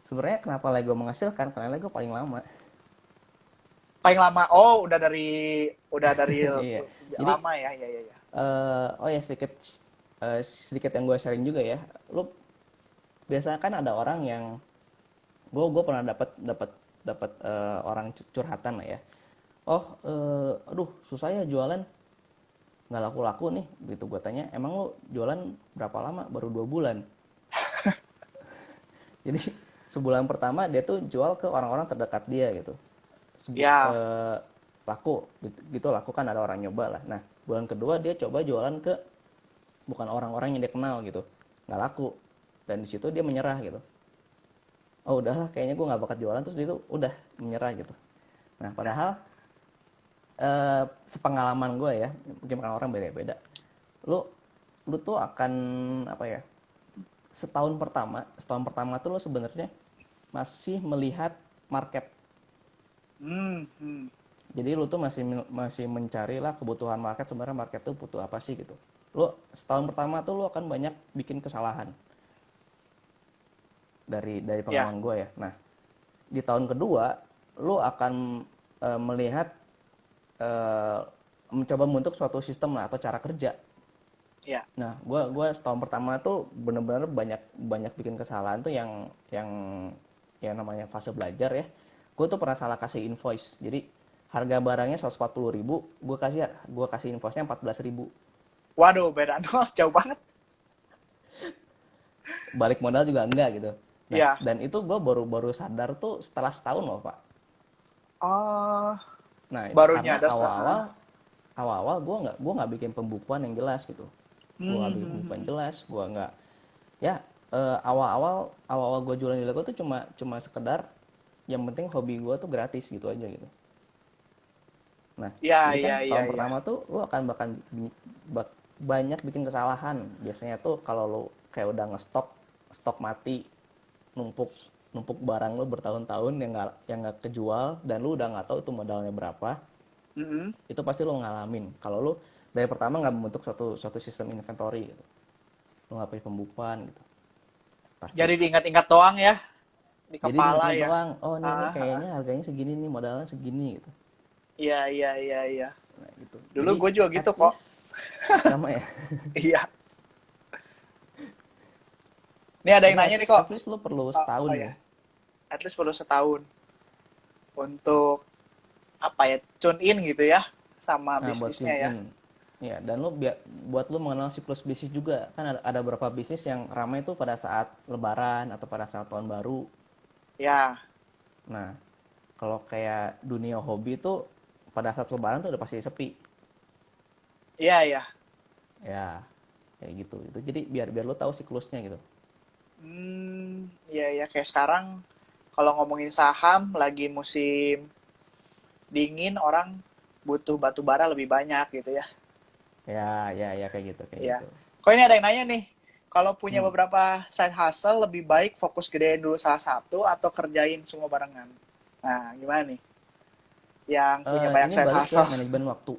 Speaker 1: Sebenarnya kenapa Lego menghasilkan? Karena Lego paling lama.
Speaker 2: Paling lama. Oh, udah dari
Speaker 1: Iya. Jadi
Speaker 2: lama ya. Ya ya ya.
Speaker 1: oh ya sedikit sedikit yang gue sharing juga ya. Lu biasanya kan ada orang yang gue pernah dapat dapat dapat orang curhatan lah ya. Oh, aduh susah ya jualan, nggak laku-laku nih. Begitu gue tanya, emang lu jualan berapa lama? Baru 2 bulan. Jadi sebulan pertama dia tuh jual ke orang-orang terdekat dia gitu.
Speaker 2: Ya,
Speaker 1: Laku gitu, gitu laku kan ada orang nyoba lah. Nah bulan kedua dia coba jualan ke bukan orang-orang yang dia kenal gitu, nggak laku, dan di situ dia menyerah gitu. Oh udahlah kayaknya gue nggak bakat jualan, terus dia tuh udah menyerah gitu. Nah padahal sepengalaman gue ya, mungkin orang beda-beda, lu lu tuh akan apa ya, setahun pertama tuh lo sebenarnya masih melihat market.
Speaker 2: hmm.
Speaker 1: Jadi lu tuh masih masih mencari lah kebutuhan market, sebenarnya market tuh butuh apa sih gitu. Lu setahun pertama tuh lu akan banyak bikin kesalahan dari
Speaker 2: Ya,
Speaker 1: pengalaman gue ya. Nah di tahun kedua lu akan melihat eh, mencoba membentuk suatu sistem lah atau cara kerja.
Speaker 2: ya.
Speaker 1: Nah gue setahun pertama tuh bener-bener banyak banyak bikin kesalahan tuh yang yang namanya fase belajar ya. Gue tuh pernah salah kasih invoice, jadi harga barangnya 140.000, gue kasih invoice-nya 14.000.
Speaker 2: Waduh, beda nol, jauh banget.
Speaker 1: Balik modal juga enggak gitu. Nah
Speaker 2: Ya.
Speaker 1: dan itu gue baru baru sadar tuh setelah setahun loh pak.
Speaker 2: Oh,
Speaker 1: Nah
Speaker 2: baru
Speaker 1: karena
Speaker 2: nyadar
Speaker 1: awal-awal gue nggak bikin pembukuan yang jelas gitu. Gue
Speaker 2: Hmm,
Speaker 1: nggak bikin
Speaker 2: hmm,
Speaker 1: pembukuan
Speaker 2: hmm.
Speaker 1: jelas, gue nggak ya awal-awal gue jualan di Lego tuh cuma cuma sekedar yang penting hobi gue tuh gratis gitu aja gitu. Nah
Speaker 2: Ya,
Speaker 1: jadi kan
Speaker 2: ya, ya,
Speaker 1: setahun
Speaker 2: ya.
Speaker 1: pertama tuh lo akan bahkan banyak bikin kesalahan. Biasanya tuh kalau lo kayak udah ngestok stok mati, numpuk numpuk barang lo bertahun-tahun yang nggak kejual dan lo udah nggak tahu itu modalnya berapa,
Speaker 2: Hmm.
Speaker 1: itu pasti lo ngalamin kalau lo dari pertama nggak membentuk suatu suatu sistem inventory gitu. Lo nggak punya pembukuan gitu pasti.
Speaker 2: Jadi diingat-ingat doang ya di
Speaker 1: Jadi
Speaker 2: kepala
Speaker 1: diingat-ingat
Speaker 2: ya.
Speaker 1: doang, oh ini
Speaker 2: Ah, ah, ah.
Speaker 1: kayaknya harganya segini nih, modalnya segini gitu.
Speaker 2: Iya, iya, iya, iya.
Speaker 1: Nah gitu
Speaker 2: Dulu
Speaker 1: jadi
Speaker 2: gue juga
Speaker 1: at
Speaker 2: gitu kok.
Speaker 1: least sama ya.
Speaker 2: Iya. Ini ada yang
Speaker 1: Jadi
Speaker 2: nanya nih kok.
Speaker 1: at least lo perlu
Speaker 2: Oh,
Speaker 1: setahun
Speaker 2: oh
Speaker 1: ya.
Speaker 2: ya. At least perlu setahun untuk apa ya, tune in gitu ya sama
Speaker 1: Nah buat tune
Speaker 2: bisnisnya ya.
Speaker 1: in, Ya, dan buat lu mengenal siklus bisnis juga. Kan ada beberapa bisnis yang ramai itu pada saat lebaran atau pada saat tahun baru.
Speaker 2: Ya,
Speaker 1: Nah, kalau kayak dunia hobi itu pada saat lebaran tuh udah pasti sepi.
Speaker 2: iya, iya.
Speaker 1: Ya, kayak gitu. Itu jadi biar biar lu tahu siklusnya gitu.
Speaker 2: Iya, iya. Kayak sekarang kalau ngomongin saham lagi musim dingin, orang butuh batu bara lebih banyak gitu ya.
Speaker 1: Ya, kayak gitu, kayak
Speaker 2: Iya.
Speaker 1: gitu.
Speaker 2: Kok ini ada yang nanya nih, kalau punya
Speaker 1: Hmm.
Speaker 2: beberapa side hustle lebih baik fokus gedein dulu salah satu atau kerjain semua barengan? Nah, gimana nih? Yang punya banyak
Speaker 1: Ini
Speaker 2: side
Speaker 1: balik ke
Speaker 2: hustle.
Speaker 1: manajemen waktu.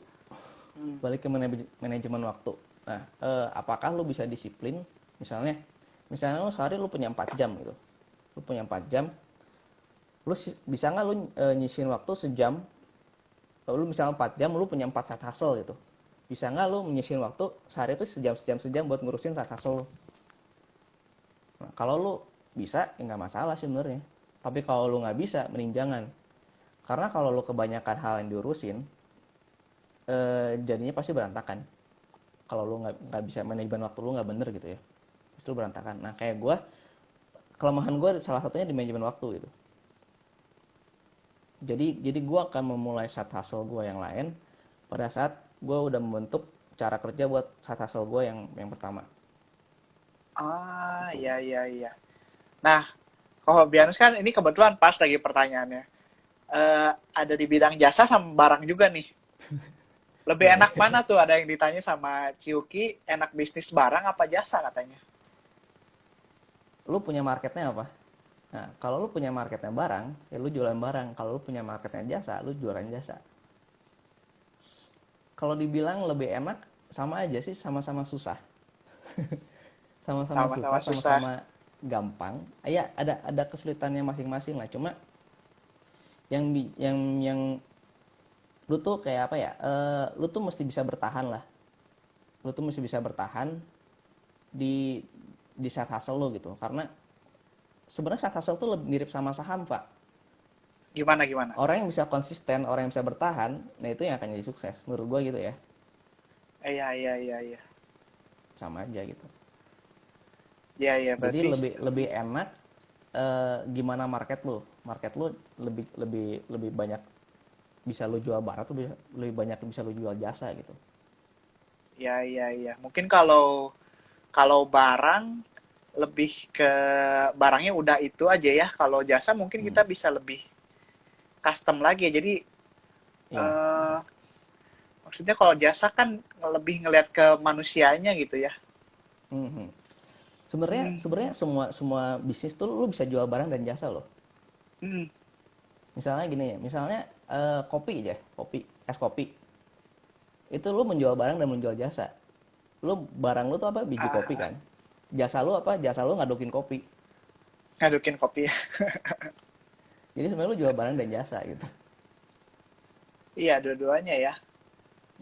Speaker 2: Hmm.
Speaker 1: Balik ke manajemen waktu. Nah, apakah lu bisa disiplin? Misalnya lu sehari lu punya 4 jam gitu. Lu punya 4 jam, bisa nggak lu nyisin waktu sejam? Lu misalnya 4 jam, lu punya 4 side hustle gitu. Bisa nggak lu nyisin waktu sehari itu sejam buat ngurusin side hustle? Nah, kalau lu bisa, ya nggak masalah sih sebenarnya. Tapi kalau lu nggak bisa, mending jangan. Karena kalau lu kebanyakan hal yang diurusin, jadinya pasti berantakan. Kalau lu nggak bisa manajemen waktu lu nggak bener gitu ya, pasti lu berantakan. Nah kayak gue, kelemahan gue salah satunya di manajemen waktu gitu. Jadi gue akan memulai side hustle gue yang lain pada saat gue udah membentuk cara kerja buat side hustle gue yang pertama
Speaker 2: Ah,
Speaker 1: gitu.
Speaker 2: iya, iya, iya. Nah, kalau Bianus kan ini kebetulan pas lagi pertanyaannya. Ada di bidang jasa sama barang juga nih. Lebih
Speaker 1: Boleh.
Speaker 2: enak mana tuh? Ada yang ditanya sama Ciuki, enak bisnis barang apa jasa katanya?
Speaker 1: Lu punya marketnya apa? Nah kalau lu punya marketnya barang, ya lu jualan barang. Kalau lu punya marketnya jasa, lu jualan jasa. Kalau dibilang lebih enak, sama aja sih, sama-sama susah. Sama-sama
Speaker 2: Sama-sama
Speaker 1: susah,
Speaker 2: susah.
Speaker 1: sama-sama gampang. Ya ada kesulitannya masing-masing lah. Cuma yang lu tuh kayak apa ya? Lu tuh mesti bisa bertahan lah. Lu tuh mesti bisa bertahan di side hustle lu gitu. Karena sebenarnya side hustle tuh lebih mirip sama saham, Pak.
Speaker 2: Gimana, gimana?
Speaker 1: Orang yang bisa konsisten, orang yang bisa bertahan, nah itu yang akan jadi sukses. Menurut gua gitu ya.
Speaker 2: Iya, iya, iya, iya.
Speaker 1: Sama aja gitu.
Speaker 2: Iya, iya,
Speaker 1: Jadi
Speaker 2: berarti
Speaker 1: lebih lebih enak, gimana market lu. Market lu lebih lebih lebih banyak bisa lu jual barang tuh, lebih banyak bisa lu jual jasa gitu.
Speaker 2: iya, iya, iya. Mungkin kalau kalau barang lebih ke barangnya udah itu aja ya. Kalau jasa mungkin
Speaker 1: Hmm.
Speaker 2: kita bisa lebih custom lagi ya. Jadi
Speaker 1: Ya,
Speaker 2: eh
Speaker 1: bisa.
Speaker 2: maksudnya kalau jasa kan lebih ngelihat ke manusianya gitu ya.
Speaker 1: Mhm. Sebenarnya
Speaker 2: Hmm.
Speaker 1: sebenarnya semua semua bisnis tuh lu bisa jual barang dan jasa loh.
Speaker 2: Hmm.
Speaker 1: Misalnya gini ya, misalnya kopi aja, es kopi. Itu lu menjual barang dan menjual jasa. Barang lu tuh apa? Biji kopi
Speaker 2: Ah,
Speaker 1: kan. Jasa lu apa? Jasa lu ngadokin kopi.
Speaker 2: ngadukin kopi.
Speaker 1: Jadi sebenarnya lu jual barang dan jasa gitu.
Speaker 2: Iya, dua-duanya ya.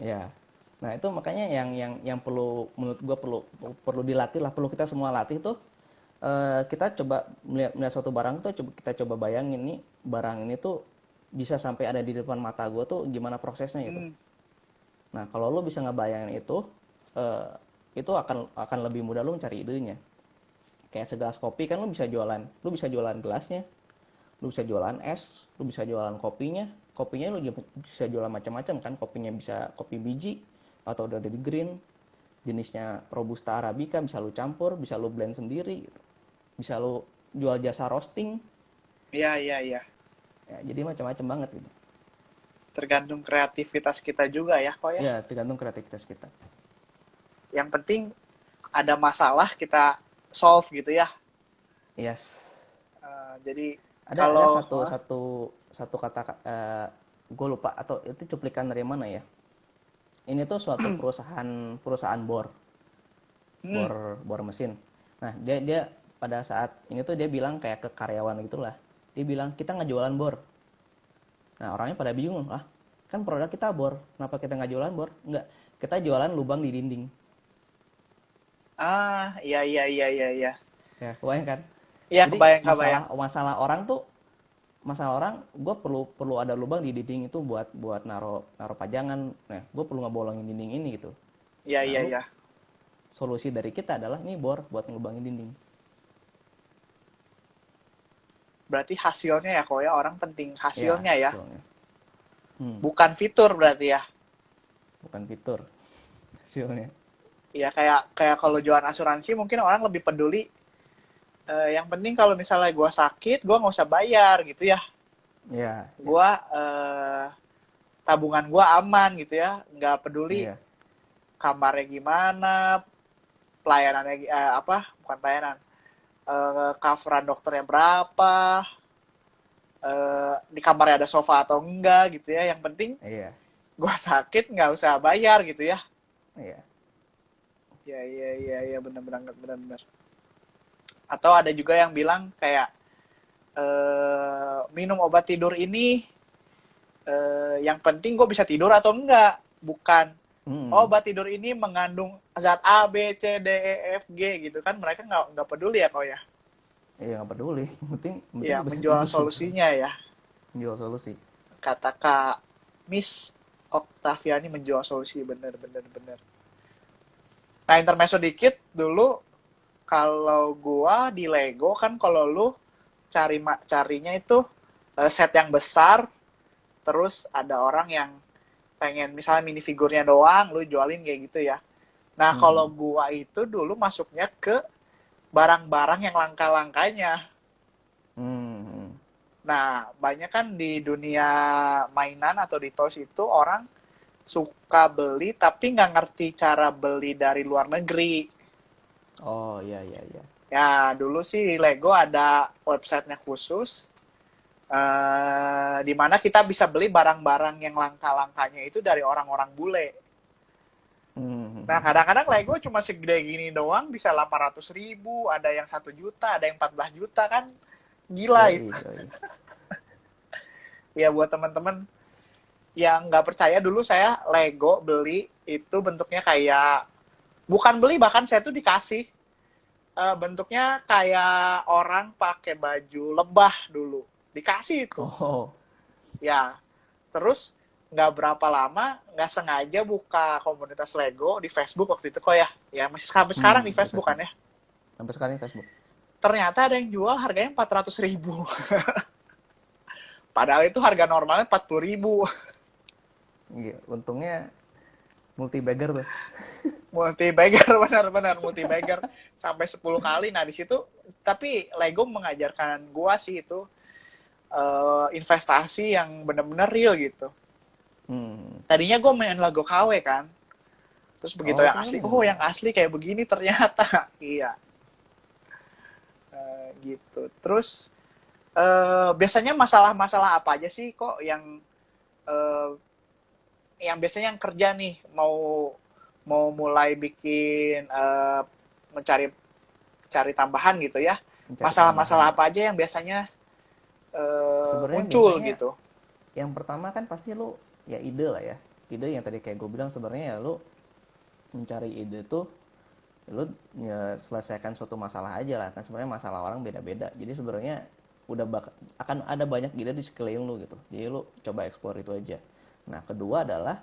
Speaker 1: Ya. Nah, itu makanya yang perlu, menurut gua perlu perlu dilatih lah, perlu kita semua latih tuh. Kita coba melihat suatu barang tuh, kita coba bayangin nih, barang ini tuh bisa sampai ada di depan mata gua tuh gimana prosesnya gitu.
Speaker 2: Hmm.
Speaker 1: Nah, kalau lo bisa ngebayangin eh, itu akan lebih mudah lo mencari idenya. Kayak segelas kopi kan lo bisa jualan gelasnya, lo bisa jualan es, lo bisa jualan kopinya lo bisa jualan macam-macam kan. Kopinya bisa kopi biji atau udah dari green, jenisnya robusta arabica, bisa lo campur, bisa lo blend sendiri gitu. Bisa lo jual jasa roasting,
Speaker 2: Iya, iya, iya.
Speaker 1: ya jadi macam-macam banget gitu.
Speaker 2: Tergantung kreativitas kita juga ya kok ya.
Speaker 1: Ya tergantung kreativitas kita.
Speaker 2: Yang penting ada masalah kita solve gitu ya.
Speaker 1: Yes.
Speaker 2: Jadi
Speaker 1: Ada
Speaker 2: kalau
Speaker 1: satu satu satu kata, gue lupa atau itu cuplikan dari mana ya. Ini tuh suatu perusahaan perusahaan
Speaker 2: hmm,
Speaker 1: bor mesin. Nah dia dia pada saat ini tuh dia bilang kayak ke karyawan gitulah. Dia bilang kita nggak jualan bor. Nah orangnya pada bingung lah. Kan produk kita bor, kenapa kita nggak jualan bor? Nggak, kita jualan lubang di dinding.
Speaker 2: iya, iya, iya, iya, iya.
Speaker 1: Ya, kebayang kan?
Speaker 2: Iya,
Speaker 1: Jadi
Speaker 2: kebayang, kebayang.
Speaker 1: masalah masalah orang tuh, masalah orang, gue perlu perlu ada lubang di dinding itu buat buat naro naro pajangan. Nah gue perlu ngebolongin dinding ini gitu.
Speaker 2: Iya,
Speaker 1: Nah
Speaker 2: iya,
Speaker 1: lu
Speaker 2: iya.
Speaker 1: solusi dari kita adalah nih bor buat ngelubangin dinding.
Speaker 2: Berarti hasilnya ya kok ya, orang penting
Speaker 1: Ya
Speaker 2: hasilnya ya.
Speaker 1: hasilnya.
Speaker 2: Bukan fitur berarti ya.
Speaker 1: Bukan fitur hasilnya.
Speaker 2: Ya kayak kayak kalau jualan asuransi mungkin orang lebih peduli yang penting kalau misalnya gue sakit, gue nggak usah bayar gitu ya.
Speaker 1: Ya, ya,
Speaker 2: Gue tabungan gue aman gitu ya, nggak peduli
Speaker 1: iya,
Speaker 2: kamarnya gimana, pelayanannya apa, bukan pelayanan, coveran dokternya berapa, di kamarnya ada sofa atau enggak gitu ya. Yang penting
Speaker 1: iya,
Speaker 2: gue sakit nggak usah bayar gitu ya.
Speaker 1: iya.
Speaker 2: Ya, ya, ya, ya, benar-benar, benar-benar. Atau ada juga yang bilang kayak minum obat tidur ini yang penting gue bisa tidur atau enggak, bukan
Speaker 1: Hmm,
Speaker 2: obat tidur ini mengandung zat A B C D E F G gitu kan, mereka nggak peduli ya kok ya.
Speaker 1: iya nggak peduli. Penting
Speaker 2: Ya
Speaker 1: lu bisa
Speaker 2: menjual
Speaker 1: tidur gitu.
Speaker 2: solusinya ya,
Speaker 1: Jual solusi.
Speaker 2: kata Kak Miss Oktaviani, menjual solusi, bener bener bener. Nah, intermezzo dikit dulu, kalau gua di Lego kan, kalau lu carinya itu set yang besar, terus ada orang yang pengen misalnya mini figurnya doang, lu jualin kayak gitu ya. Nah, kalau
Speaker 1: Hmm,
Speaker 2: gua itu dulu masuknya ke barang-barang yang langka-langkanya.
Speaker 1: hmm, hmm.
Speaker 2: Nah, banyak kan di dunia mainan atau di toys itu orang suka beli tapi nggak ngerti cara beli dari luar negeri.
Speaker 1: Oh iya, iya, iya.
Speaker 2: Ya, dulu sih Lego ada websitenya khusus, di mana kita bisa beli barang-barang yang langka-langkanya itu dari orang-orang bule.
Speaker 1: Hmm,
Speaker 2: Nah,
Speaker 1: hmm, hmm.
Speaker 2: kadang-kadang Lego cuma segede gini doang bisa 800.000, ada yang 1 juta, ada yang 14 juta kan. Gila itu.
Speaker 1: Yoi, yoi.
Speaker 2: Ya buat teman-teman yang nggak percaya, dulu saya Lego beli itu bentuknya kayak, bukan beli, bahkan saya tuh dikasih, bentuknya kayak orang pakai baju lebah dulu. Dikasih itu.
Speaker 1: Oh,
Speaker 2: Ya, terus nggak berapa lama nggak sengaja buka komunitas Lego di Facebook waktu itu kok ya. Ya masih sampai sekarang di
Speaker 1: di
Speaker 2: Facebook kan
Speaker 1: Facebook.
Speaker 2: ya.
Speaker 1: Sampai sekarang di Facebook.
Speaker 2: Ternyata ada yang jual harganya 400.000. Padahal itu harga normalnya 40.000.
Speaker 1: Iya, untungnya multi bagger tuh.
Speaker 2: Multi bagger, benar-benar multi bagger sampai 10 kali. Nah, di situ tapi Lego mengajarkan gua sih itu investasi yang benar-benar real gitu.
Speaker 1: Hmm.
Speaker 2: Tadinya gue main Lego KW kan. Terus begitu
Speaker 1: Oh,
Speaker 2: yang asli,
Speaker 1: keren
Speaker 2: oh yang
Speaker 1: dong.
Speaker 2: asli kayak begini ternyata. Iya, gitu. Terus biasanya masalah-masalah apa aja sih kok eh, yang biasanya yang kerja nih mau mau mulai bikin mencari cari tambahan gitu ya.
Speaker 1: Mencari tambahan
Speaker 2: Masalah-masalah
Speaker 1: ya.
Speaker 2: apa aja yang biasanya
Speaker 1: Sebenarnya
Speaker 2: muncul
Speaker 1: biasanya
Speaker 2: gitu.
Speaker 1: yang pertama kan pasti lu ya ide lah ya. Ide yang tadi kayak gue bilang sebenarnya ya lu mencari ide tuh lu ya selesaikan suatu masalah aja lah kan sebenarnya masalah orang beda-beda. Jadi sebenarnya akan ada banyak ide di sekeliling lu gitu. Jadi lu coba eksplor itu aja. Nah, kedua adalah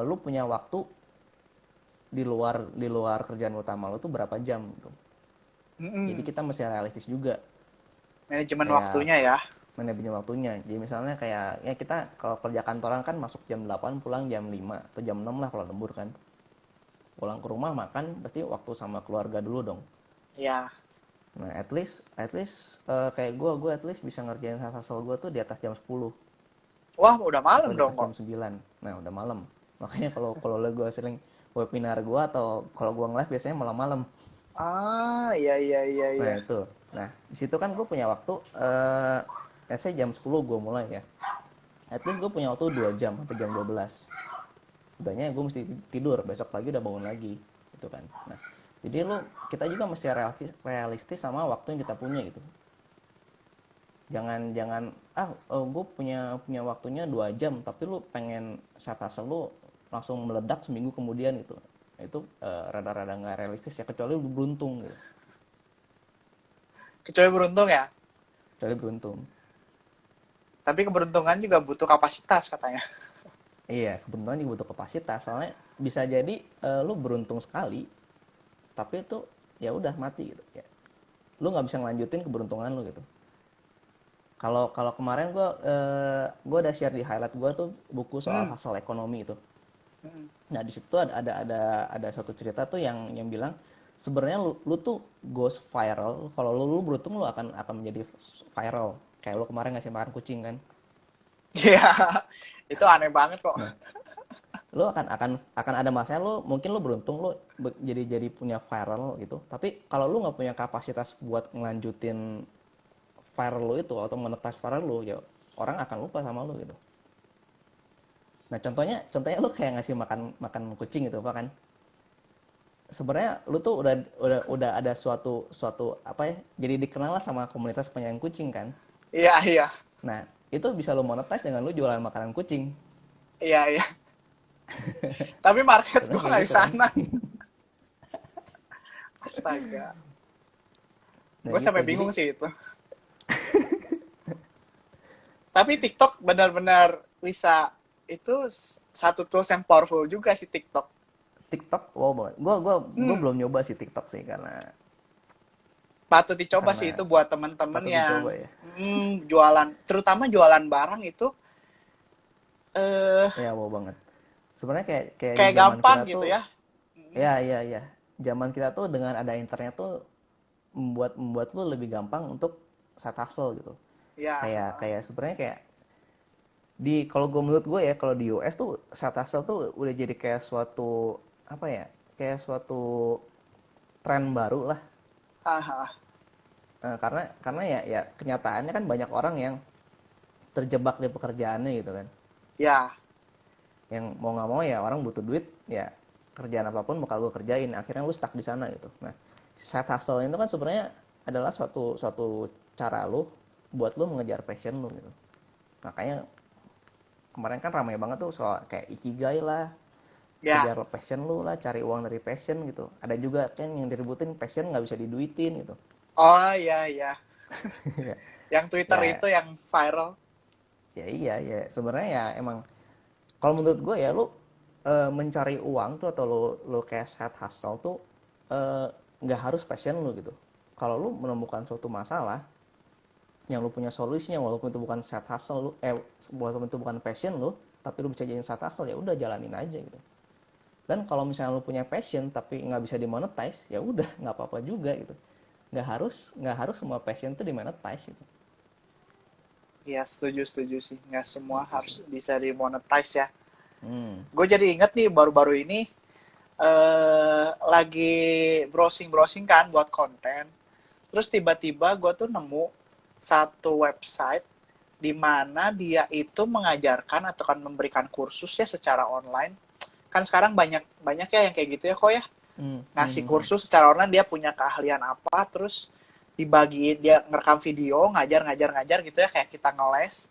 Speaker 1: lu punya waktu di luar kerjaan utama lu tuh berapa jam gitu. Jadi
Speaker 2: Mm-mm.
Speaker 1: kita mesti realistis juga
Speaker 2: Manajemen
Speaker 1: kayak
Speaker 2: waktunya ya.
Speaker 1: manajemen waktunya. Jadi misalnya kayak ya kita kalau kerja kantoran kan masuk jam 8 pulang jam 5 atau jam 6 lah kalau lembur kan. Pulang ke rumah makan pasti waktu sama keluarga dulu dong.
Speaker 2: Ya.
Speaker 1: Nah, at least kayak gue at least bisa ngerjain hustle gue tuh di atas jam 10
Speaker 2: Wah, udah
Speaker 1: atau
Speaker 2: malam
Speaker 1: di
Speaker 2: dong
Speaker 1: atas
Speaker 2: kok.
Speaker 1: jam 9. Nah, udah malam. Makanya kalau kalau gue sering webinar gue atau kalau gue nge-live biasanya malam-malam.
Speaker 2: Ah, iya, iya, iya,
Speaker 1: Nah,
Speaker 2: iya.
Speaker 1: itu. Nah, di situ kan gue punya waktu let's say jam 10 gue mulai ya. At least gue punya waktu 2 jam sampai jam 12. Udahnya gue mesti tidur, besok pagi udah bangun lagi gitu kan. Nah, jadi kita juga mesti realistis sama waktu yang kita punya gitu. Jangan jangan gue punya waktunya 2 jam tapi lu pengen set hustle lu langsung meledak seminggu kemudian gitu. Itu rada-rada nggak realistis ya kecuali lu beruntung gitu.
Speaker 2: Kecuali beruntung ya.
Speaker 1: Kecuali beruntung.
Speaker 2: Tapi keberuntungan juga butuh kapasitas katanya.
Speaker 1: Iya, kebetulan juga butuh kapasitas. Soalnya bisa jadi lu beruntung sekali, tapi itu ya udah mati gitu. Ya. Lu nggak bisa ngelanjutin keberuntungan lu gitu. Kalau kalau kemarin gue udah share di highlight gue tuh buku soal
Speaker 2: Hmm.
Speaker 1: hustle ekonomi itu.
Speaker 2: Hmm.
Speaker 1: Nah di situ ada satu cerita tuh yang bilang sebenarnya lu tuh goes viral kalau lu beruntung lu akan menjadi viral. Kayak lu kemarin ngasih makan kucing kan.
Speaker 2: Iya, itu aneh banget kok.
Speaker 1: Nah lu akan ada masanya lu mungkin lu beruntung lu jadi punya viral gitu. Tapi kalau lu nggak punya kapasitas buat ngelanjutin viral lu itu atau monetize viral lu ya orang akan lupa sama lu gitu. Nah contohnya lu kayak ngasih makan makan kucing gitu apa kan? Sebenarnya lu tuh udah ada suatu suatu apa ya? Jadi dikenal lah sama komunitas penyayang kucing kan.
Speaker 2: Iya, iya.
Speaker 1: Nah itu bisa lu monetize dengan lu jualan makanan kucing.
Speaker 2: Iya, iya. Tapi market
Speaker 1: Sebenarnya
Speaker 2: gue
Speaker 1: kayak
Speaker 2: nggak di
Speaker 1: gitu kan.
Speaker 2: sana. Astaga.
Speaker 1: Nah
Speaker 2: Gue
Speaker 1: gitu
Speaker 2: sampai
Speaker 1: jadi
Speaker 2: bingung sih itu. Tapi TikTok benar-benar bisa, itu satu tools yang powerful juga sih TikTok.
Speaker 1: TikTok wow banget. Gua
Speaker 2: Hmm,
Speaker 1: belum nyoba sih TikTok sih
Speaker 2: patut dicoba sih
Speaker 1: karena
Speaker 2: itu buat teman-teman
Speaker 1: patut
Speaker 2: yang
Speaker 1: dicoba ya.
Speaker 2: jualan, terutama jualan barang itu eh
Speaker 1: Ya wow banget. Sebenarnya kayak di
Speaker 2: kayak
Speaker 1: zaman
Speaker 2: gampang
Speaker 1: kita
Speaker 2: gitu
Speaker 1: tuh
Speaker 2: ya.
Speaker 1: ya ya ya. Zaman kita tuh dengan ada internet tuh membuat membuat lu lebih gampang untuk side hustle gitu.
Speaker 2: Ya,
Speaker 1: Kayak sebenarnya kayak di kalau gue menurut gue ya kalau di US tuh side hustle tuh udah jadi kayak suatu apa ya kayak suatu tren baru lah.
Speaker 2: ah,
Speaker 1: Karena ya kenyataannya kan banyak orang yang terjebak di pekerjaannya gitu kan
Speaker 2: ya,
Speaker 1: yang mau nggak mau ya orang butuh duit ya kerjaan apapun bakal gue kerjain akhirnya lu stuck di sana gitu. Nah side hustle itu kan sebenarnya adalah suatu suatu cara lu buat lu mengejar passion lu gitu. Makanya kemarin kan ramai banget tuh soal kayak ikigai lah,
Speaker 2: ya.
Speaker 1: kejar passion lu lah, cari uang dari passion gitu. Ada juga kan yang diributin passion nggak bisa diduitin gitu.
Speaker 2: Oh ya, ya. Yang Twitter
Speaker 1: Ya
Speaker 2: itu yang viral.
Speaker 1: ya iya ya sebenarnya ya emang kalau menurut gue ya lu mencari uang tuh atau lu kayak side hustle tuh eh, nggak harus passion lu gitu. Kalau lu menemukan suatu masalah yang lu punya solusinya walaupun itu bukan side hustle lu walaupun itu bukan passion lu tapi lu bisa jadi side hustle ya udah jalanin aja gitu. Dan kalau misalnya lu punya passion tapi nggak bisa dimonetize ya udah nggak apa-apa juga gitu. Nggak harus semua passion tuh dimonetize gitu.
Speaker 2: Ya, setuju, setuju sih. Nggak semua
Speaker 1: Gitu sih.
Speaker 2: harus bisa dimonetize ya.
Speaker 1: Hmm.
Speaker 2: Gue jadi inget nih baru-baru ini lagi browsing-browsing kan buat konten. Terus tiba-tiba gue tuh nemu satu website di mana dia itu mengajarkan atau kan memberikan kursus ya secara online. Kan sekarang banyak banyak ya yang kayak gitu ya kok ya.
Speaker 1: Hmm. Hmm.
Speaker 2: Ngasih
Speaker 1: Hmm. Hmm.
Speaker 2: kursus secara online, dia punya keahlian apa, terus dibagiin, dia ngerekam video, ngajar gitu ya kayak kita ngeles.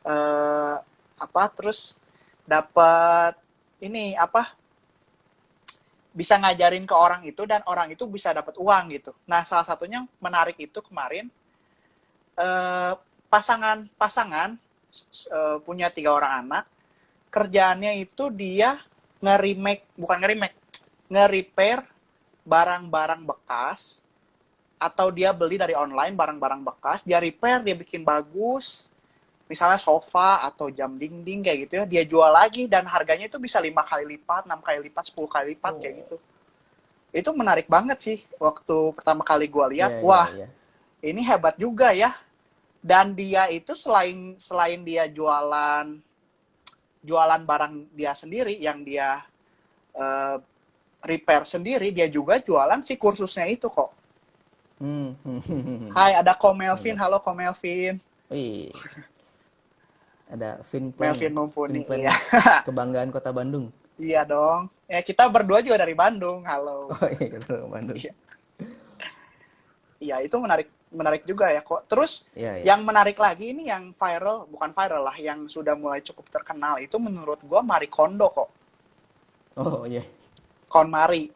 Speaker 2: eh apa terus dapat ini apa, bisa ngajarin ke orang itu dan orang itu bisa dapat uang gitu. Nah, salah satunya menarik itu kemarin pasangan-pasangan punya 3 orang anak, kerjaannya itu dia nge-remake, bukan nge-remake, nge-repair barang-barang bekas, atau dia beli dari online barang-barang bekas, dia repair, dia bikin bagus, misalnya sofa atau jam dinding kayak gitu ya, dia jual lagi dan harganya itu bisa 5 kali lipat, 6 kali lipat, 10 kali lipat kayak
Speaker 1: Oh.
Speaker 2: gitu. Itu menarik banget sih waktu pertama kali gue lihat,
Speaker 1: Iya iya
Speaker 2: wah
Speaker 1: iya.
Speaker 2: ini hebat juga ya. Dan dia itu selain selain dia jualan jualan barang dia sendiri yang dia eh, repair sendiri, dia juga jualan si kursusnya itu kok.
Speaker 1: Hmm.
Speaker 2: Hai, ada Komelvin.
Speaker 1: Hebat.
Speaker 2: Halo Komelvin.
Speaker 1: Wih, ada Finplan ya.
Speaker 2: Melvin Mumpuni, iya.
Speaker 1: Finplan kebanggaan Kota Bandung.
Speaker 2: Iya dong. Ya, kita berdua juga dari Bandung. Halo.
Speaker 1: Oh iya, kita ke Bandung.
Speaker 2: Iya, iya, itu menarik menarik juga ya kok. Terus
Speaker 1: Iya, iya.
Speaker 2: yang menarik lagi ini yang viral, bukan viral lah, yang sudah mulai cukup terkenal itu menurut gua Marie Kondo kok.
Speaker 1: Oh iya,
Speaker 2: KonMari.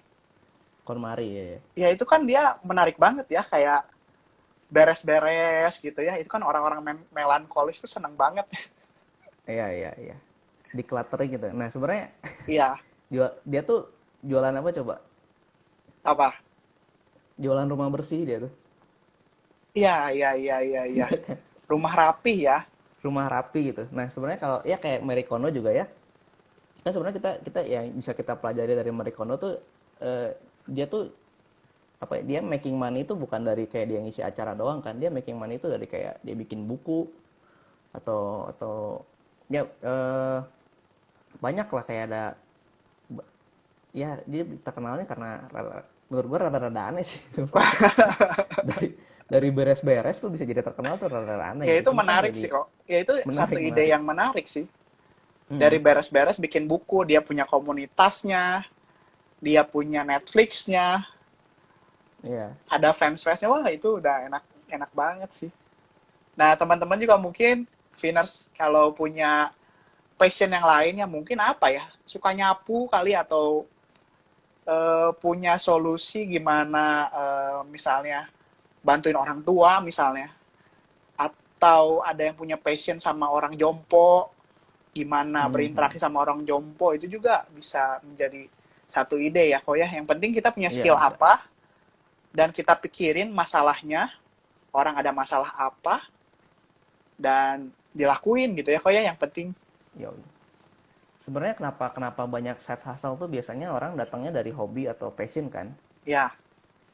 Speaker 1: KonMari ya. Ya.
Speaker 2: Ya itu kan dia menarik banget ya, kayak beres-beres gitu ya. Itu kan orang-orang melankolis tuh seneng banget.
Speaker 1: Iya, iya, iya. decluttering gitu. Nah sebenarnya
Speaker 2: Iya,
Speaker 1: dia tuh jualan apa coba?
Speaker 2: apa?
Speaker 1: Jualan rumah bersih dia tuh.
Speaker 2: Iya, iya, iya, iya, iya.
Speaker 1: Iya kan?
Speaker 2: Rumah rapih ya.
Speaker 1: Rumah rapi gitu. Nah sebenarnya kalau ya kayak Marie Kondo juga ya, kan sebenarnya kita kita yang bisa kita pelajari dari Marie Kondo tuh, dia tuh apa ya, dia making money itu bukan dari kayak dia ngisi acara doang kan, dia making money itu dari kayak dia bikin buku atau ya banyak lah kayak ada, ya dia terkenalnya karena menurut gua rada-rada aneh sih itu. dari dari beres-beres tuh bisa jadi terkenal tuh rada-rada aneh
Speaker 2: Ya
Speaker 1: gitu,
Speaker 2: itu
Speaker 1: cuma kan
Speaker 2: menarik
Speaker 1: jadi
Speaker 2: sih kok. Ya itu satu
Speaker 1: menarik
Speaker 2: ide
Speaker 1: menarik.
Speaker 2: yang menarik sih. Dari
Speaker 1: Mm,
Speaker 2: beres-beres bikin buku, dia punya komunitasnya, dia punya Netflixnya,
Speaker 1: iya.
Speaker 2: ada fans-fansnya. Wah itu udah enak enak banget sih. Nah teman-teman juga mungkin Viners kalau punya passion yang lainnya mungkin apa ya? Suka nyapu kali atau punya solusi gimana misalnya bantuin orang tua misalnya atau ada yang punya passion sama orang jompo gimana
Speaker 1: Mhm.
Speaker 2: berinteraksi sama orang jompo itu juga bisa menjadi satu ide ya kok ya yang penting kita punya
Speaker 1: Iya
Speaker 2: skill
Speaker 1: bisa.
Speaker 2: apa dan kita pikirin masalahnya orang ada masalah apa dan dilakuin gitu ya kok ya yang penting
Speaker 1: Yo. Sebenarnya kenapa kenapa banyak side hustle tuh biasanya orang datangnya dari hobi atau passion kan?
Speaker 2: ya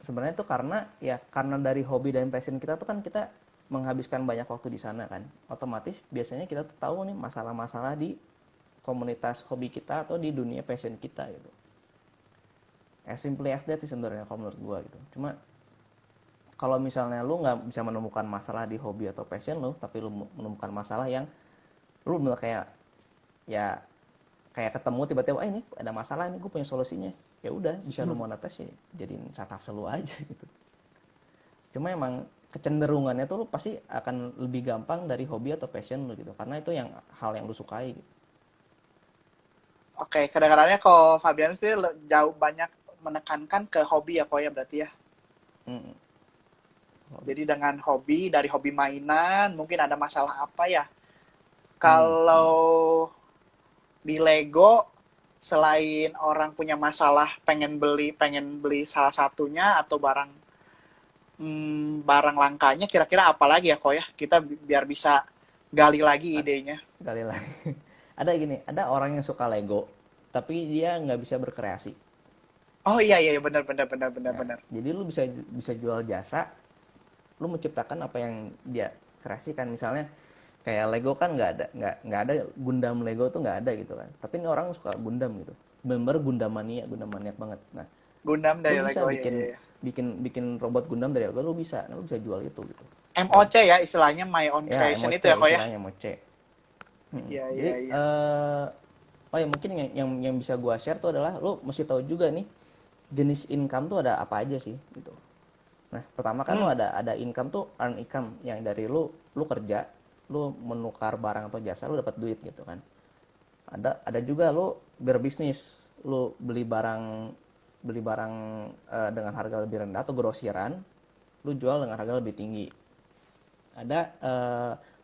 Speaker 1: Sebenarnya itu karena ya karena dari hobi dan passion kita tuh kan kita menghabiskan banyak waktu di sana kan. Otomatis biasanya kita tuh tahu nih masalah-masalah di komunitas hobi kita atau di dunia passion kita gitu. As simply as that sih sebenarnya kalau menurut gua gitu. Cuma kalau misalnya lu nggak bisa menemukan masalah di hobi atau passion lu, tapi lu menemukan masalah yang lu bener kayak ya kayak ketemu tiba-tiba, ini ada masalah nih, gue punya solusinya, ya udah bisa lu monetis ya, jadiin satase lu aja gitu. Cuma emang kecenderungannya tuh lu pasti akan lebih gampang dari hobi atau passion lu gitu, karena itu yang hal yang lu sukai gitu.
Speaker 2: oke kadang-kadangnya kalau Fabian sih jauh banyak menekankan ke hobi ya kok ya berarti ya
Speaker 1: Mm, hobi.
Speaker 2: jadi dengan hobi dari hobi mainan mungkin ada masalah apa ya
Speaker 1: Bener.
Speaker 2: kalau di Lego selain orang punya masalah pengen beli salah satunya atau barang langkanya kira-kira apa lagi ya kok ya kita biar bisa gali lagi idenya.
Speaker 1: Kali lagi ada gini, ada orang yang suka Lego tapi dia nggak bisa berkreasi.
Speaker 2: Oh iya iya benar benar benar benar
Speaker 1: Nah,
Speaker 2: benar.
Speaker 1: jadi lu bisa bisa jual jasa, lu menciptakan apa yang dia kreasikan. Misalnya kayak Lego kan nggak ada Gundam, Lego tuh nggak ada gitu kan, tapi ini orang suka Gundam gitu, bener-bener Gundam maniak banget. Nah,
Speaker 2: Gundam
Speaker 1: lu
Speaker 2: dari
Speaker 1: bisa
Speaker 2: Lego ya
Speaker 1: bikin
Speaker 2: ya ya.
Speaker 1: bikin bikin robot Gundam dari Lego, lu bisa, nah, lu bisa jual itu gitu.
Speaker 2: MOC ya istilahnya my own
Speaker 1: Ya
Speaker 2: creation
Speaker 1: MOC
Speaker 2: itu ya kok ya.
Speaker 1: istilahnya, MOC.
Speaker 2: Iya
Speaker 1: Jadi
Speaker 2: iya iya.
Speaker 1: oh ya mungkin yang bisa gua share tuh adalah lu mesti tahu juga nih jenis income tuh ada apa aja sih gitu. Nah, pertama kan lu
Speaker 2: Hmm,
Speaker 1: ada income tuh, earn income yang dari lu kerja, lu menukar barang atau jasa, lu dapat duit gitu kan. Ada juga lu berbisnis, lu beli barang dengan harga lebih rendah atau grosiran, lu jual dengan harga lebih tinggi. Ada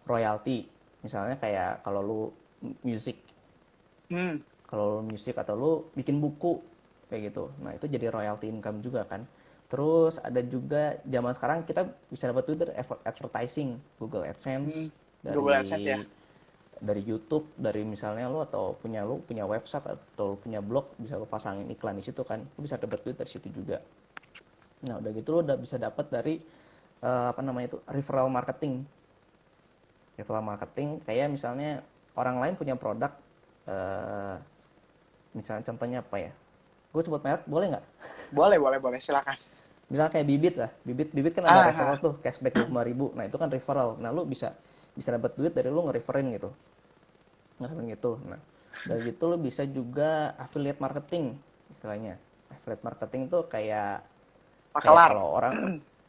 Speaker 1: royalty, misalnya kayak kalau lu music,
Speaker 2: hmm.
Speaker 1: kalau musik atau lu bikin buku kayak gitu, nah itu jadi royalty income juga kan. Terus ada juga zaman sekarang kita bisa dapat duit dari advertising, Google
Speaker 2: Hmm.
Speaker 1: AdSense,
Speaker 2: Google AdSense ya.
Speaker 1: dari YouTube, dari misalnya lu atau lu punya website atau lu punya blog, bisa lu pasangin iklan di situ kan, lu bisa dapat duit dari situ juga. Nah udah gitu lu udah bisa dapat dari apa namanya itu, referral marketing kayak misalnya orang lain punya produk, eh, misalnya contohnya apa ya, gue sebut merek boleh nggak?
Speaker 2: Boleh boleh boleh silakan.
Speaker 1: Misalnya kayak bibit lah, bibit kan ada
Speaker 2: Ah,
Speaker 1: referral
Speaker 2: ah.
Speaker 1: tuh, cashback 25.000, nah itu kan referral, nah lu bisa bisa dapat duit dari lu nge-referin gitu, nah dari gitu lu bisa juga affiliate marketing istilahnya. Affiliate marketing tuh kayak kayak
Speaker 2: Makelar.
Speaker 1: kalau orang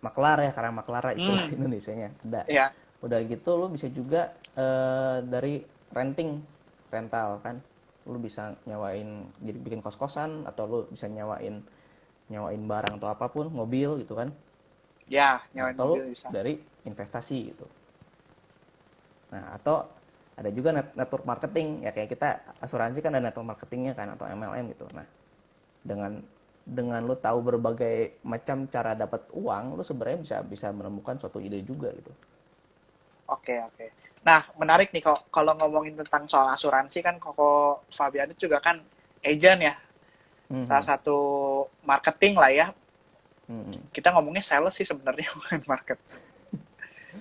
Speaker 1: maklar ya, karena maklara istilah
Speaker 2: Hmm.
Speaker 1: Indonesianya ada.
Speaker 2: Ya.
Speaker 1: Udah gitu lu bisa juga dari rental kan, lu bisa nyawain jadi bikin kos-kosan, atau lu bisa nyawain nyawain barang atau apapun, mobil gitu kan.
Speaker 2: Ya,
Speaker 1: Nah,
Speaker 2: nyawain
Speaker 1: atau lu
Speaker 2: mobil bisa.
Speaker 1: dari investasi gitu. Nah, atau Ada juga network marketing, ya kayak kita asuransi kan ada network marketingnya kan, atau MLM gitu. Nah, dengan lu tahu berbagai macam cara dapat uang, lu sebenarnya bisa bisa menemukan suatu ide juga gitu.
Speaker 2: Oke, oke. Nah, menarik nih kok kalau ngomongin tentang soal asuransi kan Koko Fabianus juga kan agent ya, salah
Speaker 1: Mhm.
Speaker 2: satu marketing lah ya.
Speaker 1: Mhm.
Speaker 2: Kita ngomongnya sales sih sebenarnya bukan market.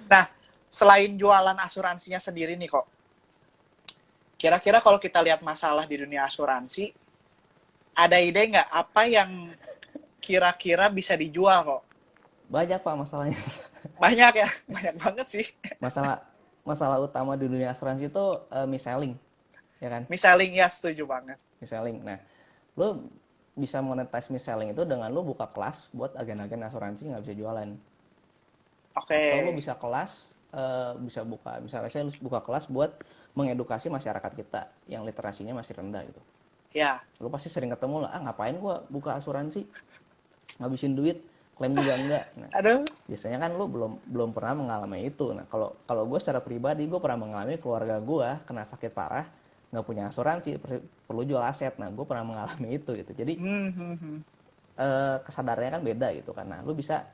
Speaker 2: Nah, selain jualan asuransinya sendiri nih kok, kira-kira kalau kita lihat masalah di dunia asuransi, ada ide nggak apa yang kira-kira bisa dijual kok?
Speaker 1: Banyak Pak masalahnya.
Speaker 2: Banyak ya, banyak banget sih.
Speaker 1: Masalah masalah utama di dunia asuransi itu mis-selling, ya kan?
Speaker 2: Misalnya ya setuju banget.
Speaker 1: Mis-selling. Nah, lu bisa monetize mis-selling itu dengan lu buka kelas buat agen-agen asuransi nggak bisa jualan.
Speaker 2: Oke,
Speaker 1: Atau lu bisa kelas, bisa buka, misalnya saya buka kelas buat mengedukasi masyarakat kita yang literasinya masih rendah gitu.
Speaker 2: ya,
Speaker 1: Lu pasti sering ketemu lah, ngapain gua buka asuransi, ngabisin duit, klaim juga enggak. Nah,
Speaker 2: aduh,
Speaker 1: biasanya kan lu belum belum pernah mengalami itu. Nah, kalau kalau gue secara pribadi, gue pernah mengalami keluarga gue kena sakit parah, nggak punya asuransi, perlu jual aset. Nah, gue pernah mengalami itu gitu. Jadi kesadarannya kan beda gitu, karena lu bisa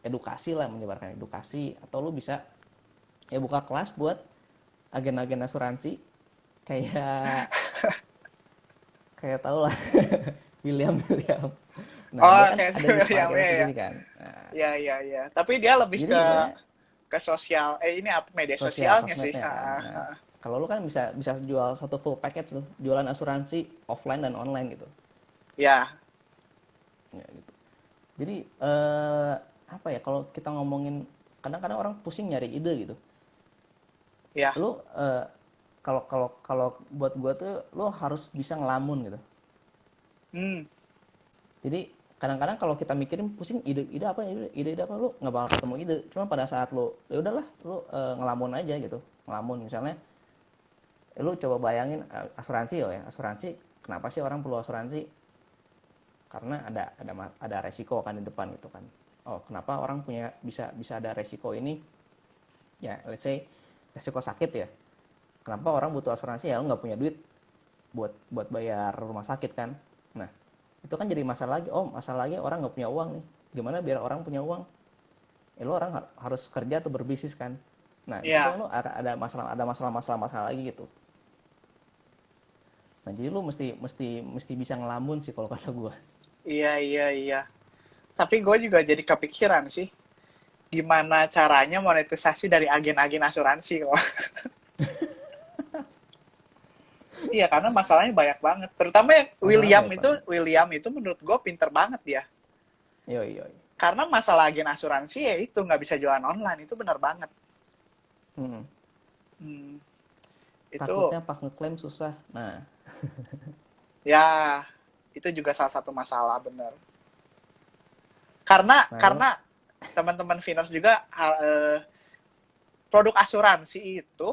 Speaker 1: edukasi lah, menyebarkan edukasi, atau lu bisa ya buka kelas buat agen-agen asuransi kayak kayak tau lah William William. Nah,
Speaker 2: oh
Speaker 1: dia kan
Speaker 2: kayak
Speaker 1: ada niche
Speaker 2: yang
Speaker 1: marketnya
Speaker 2: ya,
Speaker 1: sendiri kan. Nah,
Speaker 2: ya, ya, ya. Tapi dia lebih
Speaker 1: jadi sebenarnya
Speaker 2: ke sosial, ini apa media
Speaker 1: sosial
Speaker 2: sosialnya sih?
Speaker 1: sosmednya kan. Nah, kalau lu kan bisa bisa jual satu full package tuh, jualan asuransi offline dan online gitu.
Speaker 2: Ya,
Speaker 1: Ya, gitu. Jadi apa ya, kalau kita ngomongin, kadang-kadang orang pusing nyari ide gitu.
Speaker 2: ya.
Speaker 1: Lu kalau kalau kalau buat gua tuh lu harus bisa ngelamun gitu.
Speaker 2: Hmm,
Speaker 1: Jadi kadang-kadang kalau kita mikirin pusing, ide apa ya, ide apa, lu nggak bakal ketemu ide. Cuma pada saat lu ya udahlah, lu ngelamun aja gitu. Ngelamun misalnya, lu coba bayangin asuransi ya, asuransi, kenapa sih orang perlu asuransi? Karena ada resiko kan di depan gitu kan. Oh, kenapa orang punya bisa bisa ada resiko ini? Ya, let's say resiko sakit ya. Kenapa orang butuh asuransi? Ya, lu nggak punya duit buat bayar rumah sakit kan. Nah, itu kan jadi masalah lagi. Oh, masalah lagi orang nggak punya uang nih. Gimana biar orang punya uang? Lo orang harus kerja atau berbisnis kan. Nah, di situ
Speaker 2: ya.
Speaker 1: lo ada masalah lagi gitu. Nah, jadi lo mesti mesti mesti bisa ngelamun sih kalau kata gue.
Speaker 2: Iya, iya, iya. Tapi gue juga jadi kepikiran sih, gimana caranya monetisasi dari agen-agen asuransi kok. Iya, karena masalahnya banyak banget. Terutama yang
Speaker 1: Masalahnya banyak banget.
Speaker 2: William itu menurut gue pinter banget dia.
Speaker 1: Yoi yoi.
Speaker 2: Karena masalah agen asuransi ya itu nggak bisa jualan online, itu benar banget.
Speaker 1: Hmm.
Speaker 2: Hmm, itu
Speaker 1: Takutnya pas ngeklaim susah. Nah,
Speaker 2: ya itu juga salah satu masalah benar. Karena
Speaker 1: itu
Speaker 2: teman-teman finance juga produk asuransi itu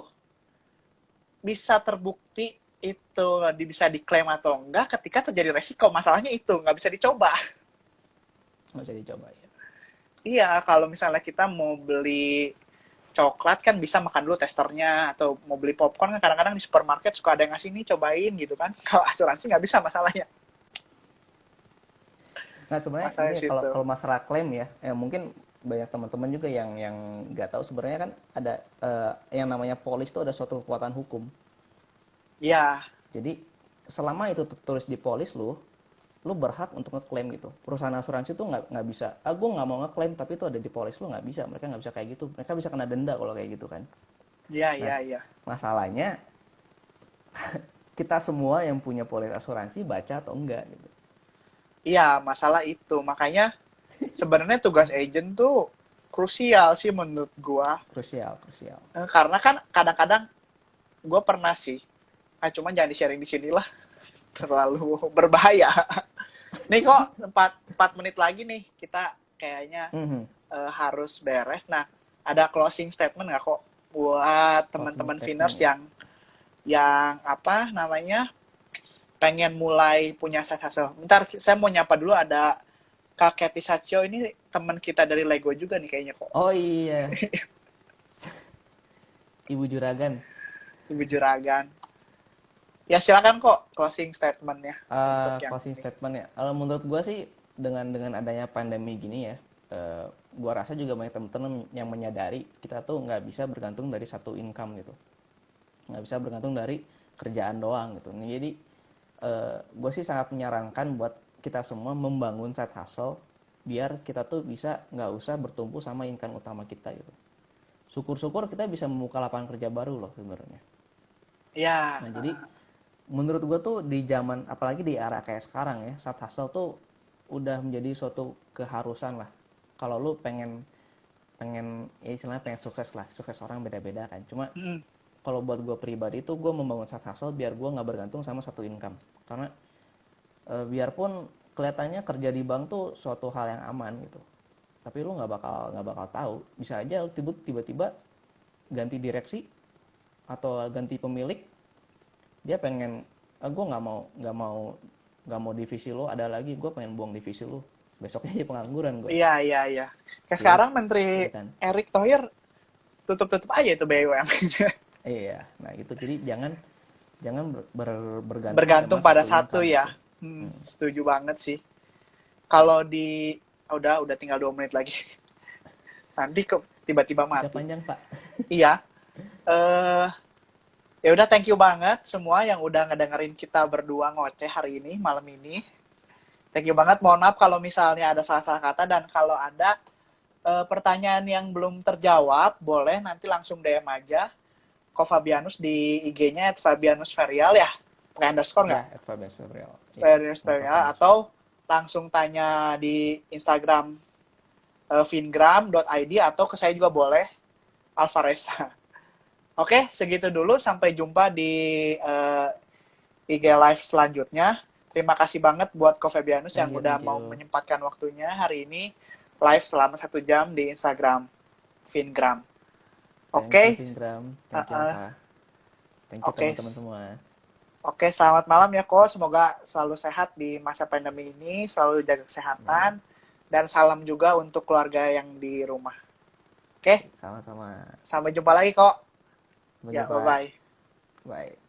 Speaker 2: bisa terbukti itu bisa diklaim atau enggak ketika terjadi resiko. Masalahnya itu nggak bisa dicoba.
Speaker 1: nggak bisa dicoba ya.
Speaker 2: Iya, kalau misalnya kita mau beli coklat kan bisa makan dulu testernya, atau mau beli popcorn kan kadang-kadang di supermarket suka ada yang ngasih nih cobain gitu kan. Kalau asuransi nggak bisa masalahnya.
Speaker 1: Nah, sebenarnya
Speaker 2: Masalahnya
Speaker 1: gini, kalau
Speaker 2: situ.
Speaker 1: kalau masalah klaim ya, mungkin banyak teman-teman juga yang nggak tahu sebenarnya kan ada yang namanya polis itu ada suatu kekuatan hukum.
Speaker 2: Ya,
Speaker 1: Jadi selama itu tertulis di polis lu berhak untuk ngeklaim gitu. Perusahaan asuransi tuh nggak bisa, gue nggak mau ngeklaim tapi itu ada di polis, lu nggak bisa. Mereka nggak bisa kayak gitu. Mereka bisa kena denda kalau kayak gitu kan.
Speaker 2: ya,
Speaker 1: Nah,
Speaker 2: ya, ya.
Speaker 1: masalahnya kita semua yang punya polis asuransi baca atau enggak gitu.
Speaker 2: Iya, masalah itu. Makanya sebenarnya tugas agent tuh krusial sih menurut gua.
Speaker 1: Krusial, krusial.
Speaker 2: Karena kan kadang-kadang gua pernah sih, cuma jangan di-sharing di sini lah. Terlalu berbahaya. Nih kok 4 menit lagi nih kita kayaknya
Speaker 1: Mhm.
Speaker 2: harus beres. Nah, ada closing statement nggak kok buat
Speaker 1: Closing
Speaker 2: teman-teman
Speaker 1: statement
Speaker 2: Finners
Speaker 1: ya.
Speaker 2: yang apa namanya pengen mulai punya side hustle. Bentar, saya mau nyapa dulu, ada Kak Keti Satyo, ini teman kita dari Lego juga nih kayaknya kok.
Speaker 1: Oh iya, Ibu Juragan.
Speaker 2: Ibu Juragan. Ya silakan kok closing statement-nya untuk yang
Speaker 1: Closing
Speaker 2: ini.
Speaker 1: statement ya. Kalau menurut gua sih dengan adanya pandemi gini ya, gua rasa juga banyak teman-teman yang menyadari kita tuh nggak bisa bergantung dari satu income gitu, nggak bisa bergantung dari kerjaan doang gitu. Nih, jadi gue sih sangat menyarankan buat kita semua membangun side hustle biar kita tuh bisa nggak usah bertumpu sama income utama kita gitu. Syukur-syukur kita bisa membuka lapangan kerja baru loh sebenarnya.
Speaker 2: Ya,
Speaker 1: Nah jadi menurut gue tuh di zaman apalagi di era kayak sekarang ya, side hustle tuh udah menjadi suatu keharusan lah. Kalau lu pengen pengen ya istilahnya pengen sukses lah, sukses orang beda-beda kan. Cuma
Speaker 2: mm,
Speaker 1: kalau buat gue pribadi tuh gue membangun side hustle biar gue nggak bergantung sama satu income. Karena biarpun kelihatannya kerja di bank tuh suatu hal yang aman gitu, tapi lu nggak bakal tahu, bisa aja lu tiba-tiba ganti direksi atau ganti pemilik, dia pengen gue nggak mau divisi lu ada lagi, gue pengen buang divisi lu, besoknya jadi pengangguran gue.
Speaker 2: iya, iya, iya. Kayak
Speaker 1: Jadi
Speaker 2: sekarang Menteri
Speaker 1: iya kan.
Speaker 2: Erick Thohir tutup-tutup aja itu BUMN.
Speaker 1: Iya, nah itu jadi jangan jangan bergantung
Speaker 2: Bergantung
Speaker 1: sama
Speaker 2: pada
Speaker 1: satu
Speaker 2: satu
Speaker 1: income gitu.
Speaker 2: ya. Setuju banget sih. Kalau di udah tinggal 2 menit lagi. Nanti tiba-tiba
Speaker 1: Bisa
Speaker 2: mati.
Speaker 1: panjang pak.
Speaker 2: Iya. Eh Ya udah, thank you banget semua yang udah ngedengerin kita berdua ngoceh hari ini, malam ini. Thank you banget. Mohon maaf kalau misalnya ada salah-salah kata, dan kalau ada pertanyaan yang belum terjawab, boleh nanti langsung DM aja Ko Fabianus di IG-nya @fabianusferial ya. Pakai underscore nggak?
Speaker 1: Ya, Fabian Gabriel. Ya,
Speaker 2: Fabianus
Speaker 1: nggak pakai
Speaker 2: Ferial,
Speaker 1: underscore.
Speaker 2: atau langsung tanya di Instagram fingram.id, atau ke saya juga boleh, Alvareza. Oke, segitu dulu. Sampai jumpa di IG Live selanjutnya. Terima kasih banget buat Ko Fabianus yang
Speaker 1: Thank you,
Speaker 2: udah
Speaker 1: thank
Speaker 2: mau
Speaker 1: you.
Speaker 2: menyempatkan waktunya hari ini live selama 1 jam di Instagram Fingram.
Speaker 1: Thank you,
Speaker 2: Oke,
Speaker 1: Vingram.
Speaker 2: uh,
Speaker 1: Thank you,
Speaker 2: uh,
Speaker 1: Alfa. Thank you,
Speaker 2: oke,
Speaker 1: teman-teman semua.
Speaker 2: oke. Selamat malam ya, Ko. Semoga selalu sehat di masa pandemi ini, selalu jaga
Speaker 1: Amin.
Speaker 2: kesehatan, dan salam juga untuk keluarga yang di rumah. Oke,
Speaker 1: Sama-sama.
Speaker 2: sampai jumpa lagi, Ko.
Speaker 1: Sampai
Speaker 2: Ya,
Speaker 1: jumpa.
Speaker 2: bye-bye.
Speaker 1: Bye.